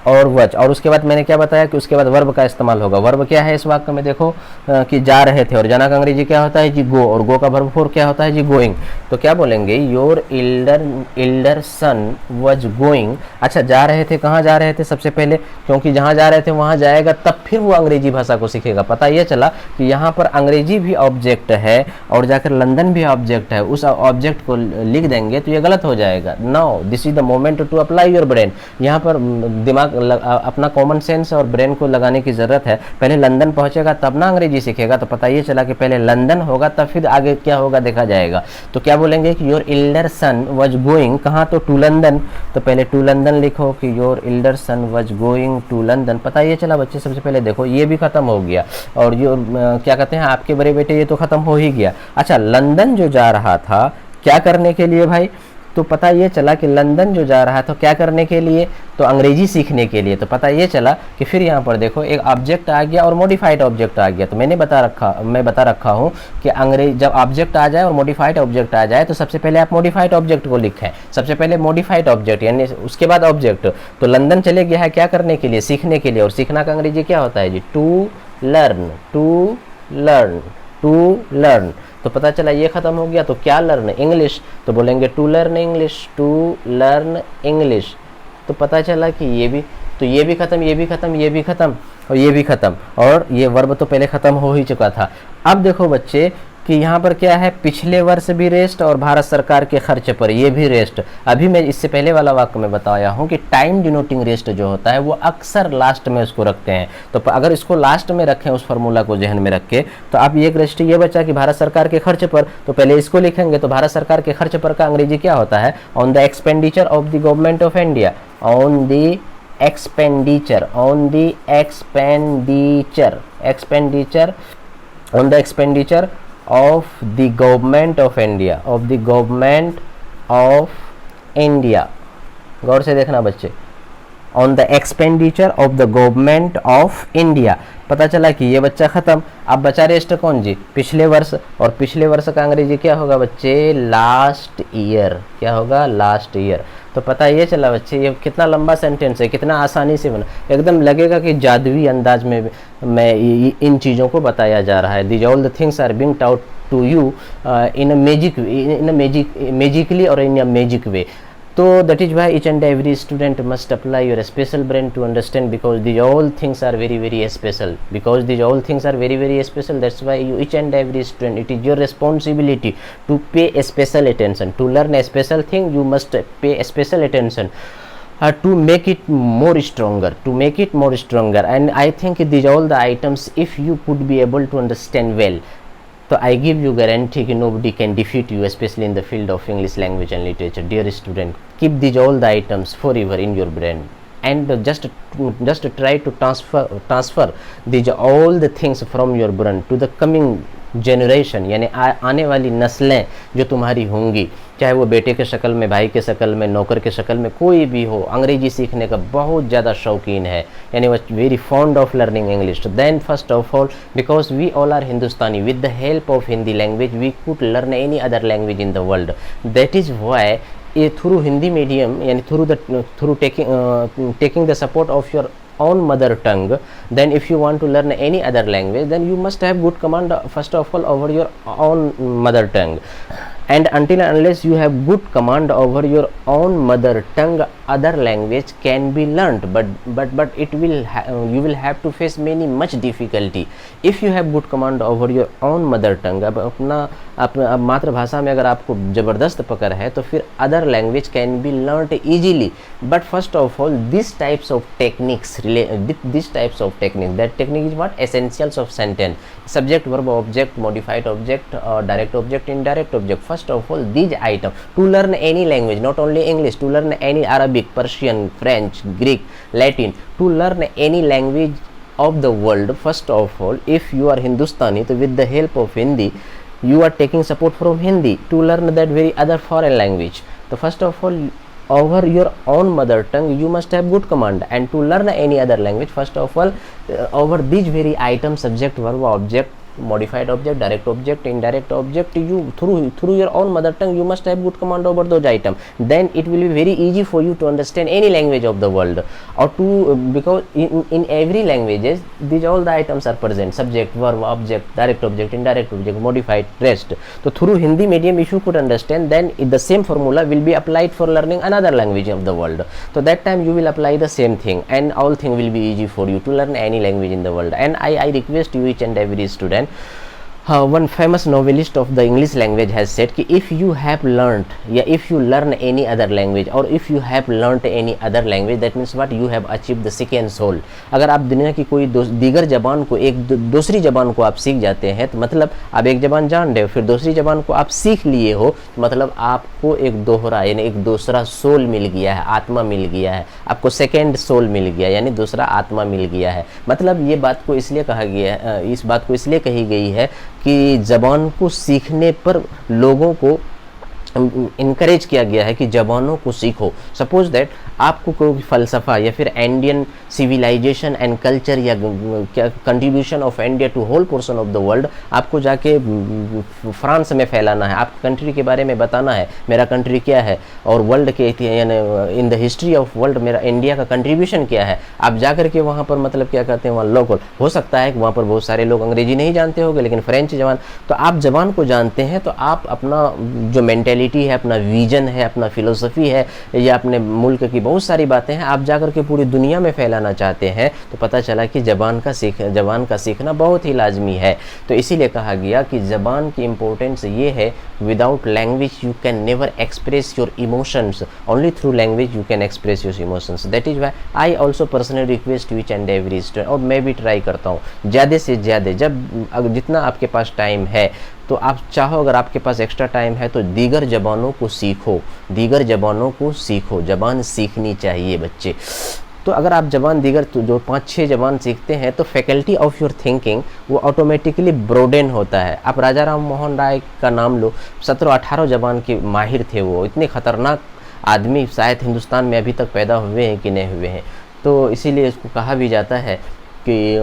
और वच। और उसके बाद मैंने क्या बताया कि उसके बाद वर्ब का इस्तेमाल होगा। वर्ब क्या है इस वाक्य में, देखो कि जा रहे थे, और जाना का अंग्रेजी क्या होता है जी, गो, और गो का वर्ब फॉर्म क्या होता है जी, गोइंग। तो क्या बोलेंगे, योर एल्डर सन वज गोइंग। अच्छा, जा रहे थे, कहाँ जा रहे थे, सबसे पहले क्योंकि जहाँ जा रहे थे वहाँ जाएगा, तब फिर वो अंग्रेजी भाषा को सीखेगा। पता ये चला कि यहाँ पर अंग्रेजी भी ऑब्जेक्ट है और जाकर लंदन भी ऑब्जेक्ट है, उस ऑब्जेक्ट को लिख देंगे तो ये गलत हो जाएगा। Now this is the moment to apply your brain. यहाँ पर दिमाग अपना कॉमन सेंस और ब्रेन को लगाने की ज़रूरत है। पहले लंदन पहुंचेगा तब ना अंग्रेजी सीखेगा। तो पता ये चला कि पहले लंदन होगा तब फिर आगे क्या होगा देखा जाएगा। तो क्या बोलेंगे कि your elder son was going कहाँ, तो टू लंदन। तो पहले टू लंदन लिखो कि your elder son was going to London. पता ये चला बच्चे, सबसे पहले देखो ये भी खत्म हो गया, और जो क्या कहते हैं आपके बड़े बेटे, ये तो खत्म हो ही गया। अच्छा, लंदन जो जा रहा था क्या करने के लिए भाई, तो पता ये चला कि लंदन जो जा रहा था क्या करने के लिए, तो अंग्रेजी सीखने के लिए। तो पता ये चला कि फिर यहाँ पर देखो एक ऑब्जेक्ट आ गया और मॉडिफाइड ऑब्जेक्ट आ गया। तो मैं बता रखा हूँ कि अंग्रेजी जब ऑब्जेक्ट आ जाए और मॉडिफाइड ऑब्जेक्ट आ जाए तो सबसे पहले आप मॉडिफाइड ऑब्जेक्ट को लिखें। सबसे पहले मॉडिफाइड ऑब्जेक्ट यानी उसके बाद ऑब्जेक्ट। तो लंदन चले गया है क्या करने के लिए, सीखने के लिए। और सीखना का अंग्रेजी क्या होता है जी, to learn, to learn, to learn. तो पता चला ये खत्म हो गया। तो क्या लर्न, इंग्लिश। तो बोलेंगे to learn English, to learn English. तो पता चला कि ये भी, तो ये भी खत्म, ये भी खत्म, ये भी खत्म और ये भी खत्म, और ये वर्ब तो पहले खत्म हो ही चुका था। अब देखो बच्चे कि यहाँ पर क्या है, पिछले वर्ष भी रेस्ट और भारत सरकार के खर्च पर ये भी रेस्ट। अभी मैं इससे पहले वाला वाक्य में बताया हूँ कि टाइम डिनोटिंग रेस्ट जो होता है वो अक्सर लास्ट में उसको रखते हैं। तो अगर इसको लास्ट में रखें, उस फार्मूला को जहन में रख के, तो अब एक रेस्ट ये बचा कि भारत सरकार के खर्च पर। तो पहले इसको लिखेंगे। तो भारत सरकार के खर्च पर का अंग्रेजी क्या होता है, on the expenditure of the government of India, on the expenditure, on the expenditure, expenditure, on the expenditure of the government of India, of the government of India। गौर से देखना बच्चे, on the expenditure of the government of India। पता चला कि ये बच्चा खत्म। अब बचा रेस्ट कौन जी, पिछले वर्ष। और पिछले वर्ष का अंग्रेजी क्या होगा बच्चे, लास्ट ईयर। क्या होगा, लास्ट ईयर। तो पता ये चला बच्चे, ये कितना लंबा सेंटेंस है, कितना आसानी से बना, एकदम लगेगा कि जादुई अंदाज में मैं इन चीज़ों को बताया जा रहा है। These all the things are being taught to you in a magically और in a magic way. So that is why each and every student must apply your special brain to understand, because these all things are very very special, because these all things are very very special. That's why you each and every student, it is your responsibility to pay a special attention. To learn a special thing you must pay a special attention to make it more stronger, to make it more stronger. And I think these all the items, if you could be able to understand well, so I give you guarantee कि nobody can defeat you, especially in the field of English language and literature. Dear student, keep these all the items forever in your brain. and just try to transfer these all the things from your brain to the coming generation, यानी आने वाली नस्लें जो तुम्हारी होंगी, चाहे वो बेटे के शक्ल में, भाई के शक्ल में, नौकर के शक्ल में, कोई भी हो, अंग्रेजी सीखने का बहुत ज़्यादा शौकीन है, यानी वो very fond of learning English, then first of all because we all are Hindustani, with the help of Hindi language we could learn any other language in the world, that is why ये थ्रू हिंदी मीडियम, यानी through taking the support of your own mother tongue, then if you want to learn any other language, then you must have good command first of all over your own mother tongue, and until and unless you have good command over your own mother tongue, other language can be learnt, but it will you will have to face much difficulty. If you have good command over your own mother tongue, अब अपना मातृभाषा में अगर आपको ज़बरदस्त पकड़ है तो फिर other language can be learnt easily, but first of all these types of techniques, that technique is what? Essentials of sentence, subject, verb, object, modified object, direct object, indirect object. First of all these items to learn any language, not only English, to learn any Arabic, Persian, French, Greek, Latin, to learn any language of the world, first of all if you are Hindustani, so with the help of Hindi you are taking support from Hindi to learn that very other foreign language. So first of all over your own mother tongue you must have good command, and to learn any other language first of all over these very items, subject, verb, object, modified object, direct object, indirect object, you through your own mother tongue you must have good command over those items, then it will be very easy for you to understand any language of the world, or to because in every languages these all the items are present, subject, verb, object, direct object, indirect object, modified, rest. So through Hindi medium if you could understand, then the same formula will be applied for learning another language of the world, so that time you will apply the same thing and all thing will be easy for you to learn any language in the world. And I request you each and every student, one famous novelist of the English language has said कि if you have learnt, या if you learn any other language, or if you have learnt any other language, that means what? You have achieved the second soul. अगर आप दुनिया की कोई दीगर जबान को, एक दूसरी जबान को आप सीख जाते हैं तो मतलब आप एक जबान जान रहे हो, फिर दूसरी जबान को आप सीख लिए हो, तो मतलब आपको एक दोहरा यानी एक दूसरा सोल मिल गया है, आत्मा मिल गया है, आपको सेकेंड सोल मिल गया यानी दूसरा आत्मा मिल गया है। मतलब ये बात को इसलिए कहा गया, इस बात को इसलिए कही गई है कि ज़बान को सीखने पर लोगों को इनकरेज किया गया है कि ज़बानों को सीखो। सपोज दैट आपको कोई फ़लसफ़ा या फिर इंडियन सिविलाइजेशन एंड कल्चर या क्या contribution of India to whole portion of the world आपको जाके फ्रांस में फैलाना है, आप कंट्री के बारे में बताना है, मेरा कंट्री क्या है और वर्ल्ड के यानी in the history of world मेरा इंडिया का कंट्रीब्यूशन क्या है। आप जा कर के वहाँ पर मतलब क्या कहते हैं, वहाँ लोकल हो सकता है कि वहाँ पर बहुत सारे लोग अंग्रेजी नहीं जानते होंगे लेकिन फ्रेंच जबान, तो आप जबान को जानते हैं तो आप अपना जो मेंटेलिटी है, अपना विजन है, अपना फिलोसफी है या अपने मुल्क की बहुत सारी बातें हैं आप जाकर के पूरी दुनिया में फैलाना चाहते हैं, तो पता चला कि ज़बान का सीखना बहुत ही लाजमी है। तो इसीलिए कहा गया कि ज़बान की इम्पोर्टेंस ये है, without language you can never express your emotions, only through language you can express your emotions. That is Y I also personally request each and every student, और मैं भी ट्राई करता हूँ ज़्यादा से ज़्यादा, जब जितना आपके पास टाइम है तो आप चाहो, अगर आपके पास एक्स्ट्रा टाइम है तो दीगर ज़बानों को सीखो, दीगर ज़बानों को सीखो, ज़बान सीखनी चाहिए बच्चे। तो अगर आप ज़बान दीगर तो जो 5-6 ज़बान सीखते हैं तो फैकल्टी ऑफ योर थिंकिंग वो ऑटोमेटिकली ब्रोडेन होता है। आप राजा राम मोहन राय का नाम लो, 17-18 ज़बान के माहिर थे, वो इतने ख़तरनाक आदमी शायद हिंदुस्तान में अभी तक पैदा हुए हैं कि नहीं हुए हैं। तो इसीलिए इसको कहा भी जाता है कि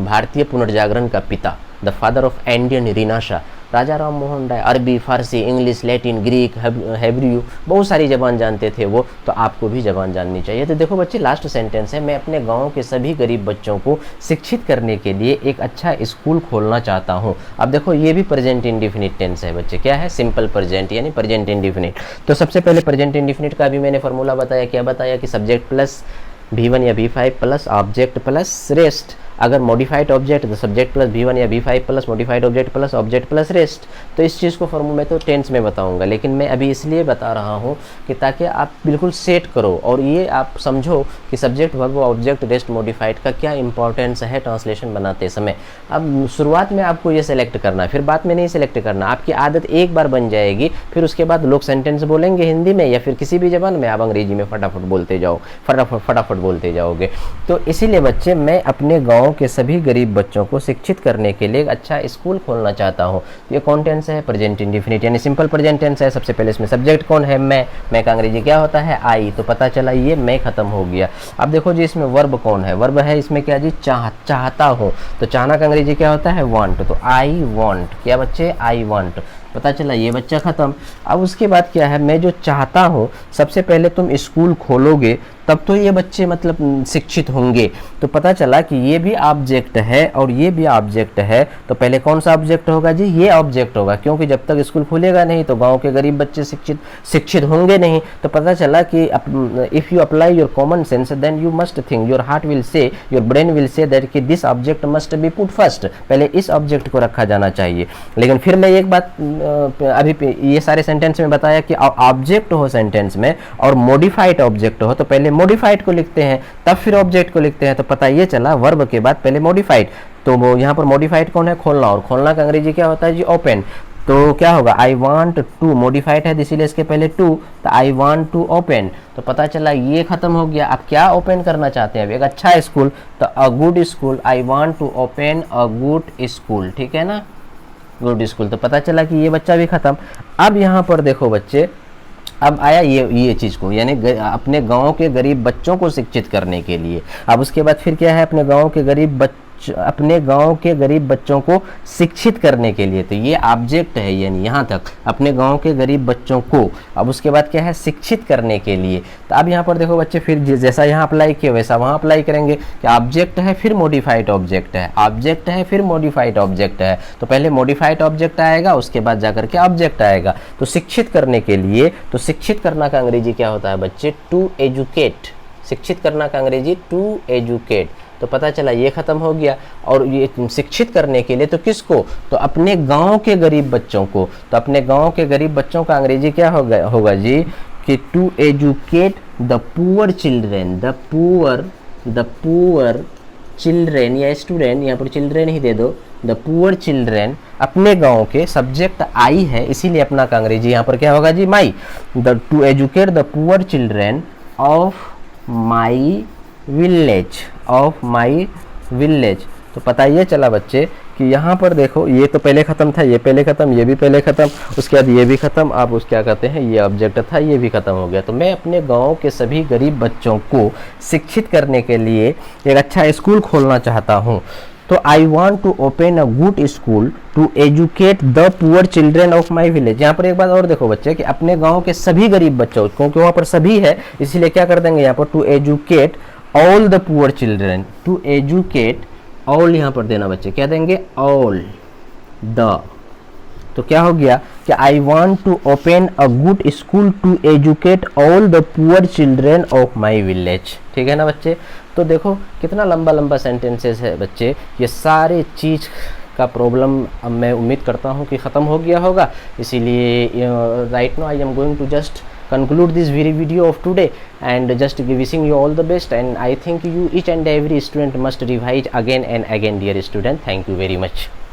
भारतीय पुनर्जागरण का पिता, द फादर ऑफ इंडियन रिनाशा, राजा राम मोहन राय अरबी, फारसी, इंग्लिश, लैटिन, ग्रीक, हेब्रियू बहुत सारी ज़बान जानते थे वो, तो आपको भी ज़बान जाननी चाहिए। तो देखो बच्चे, लास्ट सेंटेंस है, मैं अपने गांव के सभी गरीब बच्चों को शिक्षित करने के लिए एक अच्छा स्कूल खोलना चाहता हूं। अब देखो ये भी प्रेजेंट इंडिफिनिट टेंस है बच्चे, क्या है? सिंपल प्रेजेंट यानी प्रेजेंट इंडिफिनिट। तो सबसे पहले प्रेजेंट इंडिफिनिट का भी मैंने फॉर्मूला बताया, क्या बताया कि सब्जेक्ट प्लस V1 या V5 plus object plus rest, अगर modified object the subject plus V1 या V5 plus modified object plus object plus rest, तो इस चीज़ को फॉर्मूला में तो टेंस में बताऊंगा, लेकिन मैं अभी इसलिए बता रहा हूँ कि ताकि आप बिल्कुल सेट करो और ये आप समझो कि subject verb object rest modified का क्या इंपॉर्टेंस है ट्रांसलेशन बनाते समय। अब शुरुआत में आपको ये सेलेक्ट करना है, फिर बाद में नहीं सेलेक्ट करना, आपकी आदत एक बार बन जाएगी, फिर उसके बाद लोग सेंटेंस बोलेंगे हिंदी में या फिर किसी भी जबान में, आप अंग्रेजी में फटाफट बोलते जाओ, फटाफट बोलते जाओगे। तो इसीलिए बच्चे मैं अपने गाँव के सभी गरीब बच्चों को शिक्षित करने के लिए एक अच्छा स्कूल खोलना चाहता हूँ। ये कौन टेंस है? प्रेजेंट इंडेफिनिट यानी सिंपल प्रेजेंट टेंस है। सबसे पहले इसमें सब्जेक्ट कौन है? मैं का अंग्रेजी क्या होता है? आई। तो पता चला ये मैं खत्म हो गया। अब देखो जी इसमें वर्ब कौन है? वर्ब है इसमें क्या जी? चाहता हूँ। तो चाहना का अंग्रेजी क्या होता है? वांट। तो आई वांट, क्या बच्चे? I want. पता चला ये बच्चा खत्म। अब उसके बाद क्या है? मैं जो चाहता हूँ, सबसे पहले तुम स्कूल खोलोगे तब तो ये बच्चे मतलब शिक्षित होंगे। तो पता चला कि ये भी ऑब्जेक्ट है और ये भी ऑब्जेक्ट है। तो पहले कौन सा ऑब्जेक्ट होगा जी? ये ऑब्जेक्ट होगा, क्योंकि जब तक स्कूल खुलेगा नहीं तो गांव के गरीब बच्चे शिक्षित होंगे नहीं। तो पता चला कि if you apply your common sense then you must think, your heart will say, your brain will say that कि this object must be put first, पहले इस ऑब्जेक्ट को रखा जाना चाहिए। लेकिन फिर मैं एक बात अभी ये सारे सेंटेंस में बताया कि ऑब्जेक्ट हो सेंटेंस में और मॉडिफाइड ऑब्जेक्ट हो, तो पहले मॉडिफाइड को लिखते हैं तब फिर ऑब्जेक्ट को लिखते हैं। तो पता ये चला वर्ब के बाद पहले मॉडिफाइड। तो वो यहाँ पर मॉडिफाइड कौन है? खोलना। और खोलना का अंग्रेजी क्या होता है जी? ओपन। तो क्या होगा? आई वांट टू, मॉडिफाइड है इसीलिए इसके पहले टू, तो आई वांट टू ओपन। तो पता चला ये खत्म हो गया। अब क्या ओपन करना चाहते हैं? अब एक अच्छा स्कूल, तो a good school. I want to open a good school, ठीक है ना? Good school. तो पता चला कि ये बच्चा भी खत्म। अब यहाँ पर देखो बच्चे, अब आया ये चीज़ को, यानी अपने गांव के गरीब बच्चों को शिक्षित करने के लिए। अब उसके बाद फिर क्या है? अपने गांव के गरीब बच्चों को शिक्षित करने के लिए। तो ये ऑब्जेक्ट है, यानी यहाँ तक अपने गांव के गरीब बच्चों को। अब उसके बाद क्या है? शिक्षित करने के लिए। तो अब यहाँ पर देखो बच्चे, फिर जैसा यहाँ अप्लाई किया वैसा वहाँ अप्लाई करेंगे कि ऑब्जेक्ट है फिर मॉडिफाइड ऑब्जेक्ट है, ऑब्जेक्ट है फिर मॉडिफाइड ऑब्जेक्ट है। तो पहले मॉडिफाइड ऑब्जेक्ट आएगा, उसके बाद जाकर के ऑब्जेक्ट आएगा। तो शिक्षित करने के लिए, तो शिक्षित करना का अंग्रेजी क्या होता है बच्चे? To educate. शिक्षित करना का अंग्रेजी टू एजुकेट। तो पता चला ये खत्म हो गया। और ये शिक्षित करने के लिए तो किसको? तो अपने गांव के गरीब बच्चों को। तो अपने गांव के गरीब बच्चों का अंग्रेजी क्या होगा जी? कि to educate the poor children. The poor children या स्टूडेंट, यहाँ पर चिल्ड्रेन ही दे दो। द पुअर चिल्ड्रेन, अपने गांव के, सब्जेक्ट आई है इसीलिए अपना का अंग्रेजी यहाँ पर क्या होगा जी? My. To educate the poor children of my village. तो पता ये चला बच्चे कि यहाँ पर देखो ये तो पहले ख़त्म था, ये पहले ख़त्म, ये भी पहले ख़त्म, उसके बाद ये भी ख़त्म। अब उस क्या कहते हैं? ये ऑब्जेक्ट था, ये भी ख़त्म हो गया। तो मैं अपने गांव के सभी गरीब बच्चों को शिक्षित करने के लिए एक अच्छा स्कूल खोलना चाहता हूँ। तो I want to open a good school to educate the poor children of my village. यहाँ पर एक बात और देखो बच्चे कि अपने गांव के सभी गरीब बच्चों, क्योंकि वहाँ पर सभी है इसीलिए क्या कर देंगे यहाँ पर? To educate all the poor children. To educate all यहाँ पर देना बच्चे, क्या देंगे? All the. तो क्या हो गया कि I want to open a good school to educate all the poor children of my village. ठीक है ना बच्चे? तो देखो कितना लंबा लंबा सेंटेंसेस है बच्चे। ये सारे चीज़ का प्रॉब्लम अब मैं उम्मीद करता हूँ कि ख़त्म हो गया होगा। इसीलिए right now I am going to just conclude this very video of today and just wishing you all the best, and I think you each and every student must revise again and again, dear student. Thank you very much.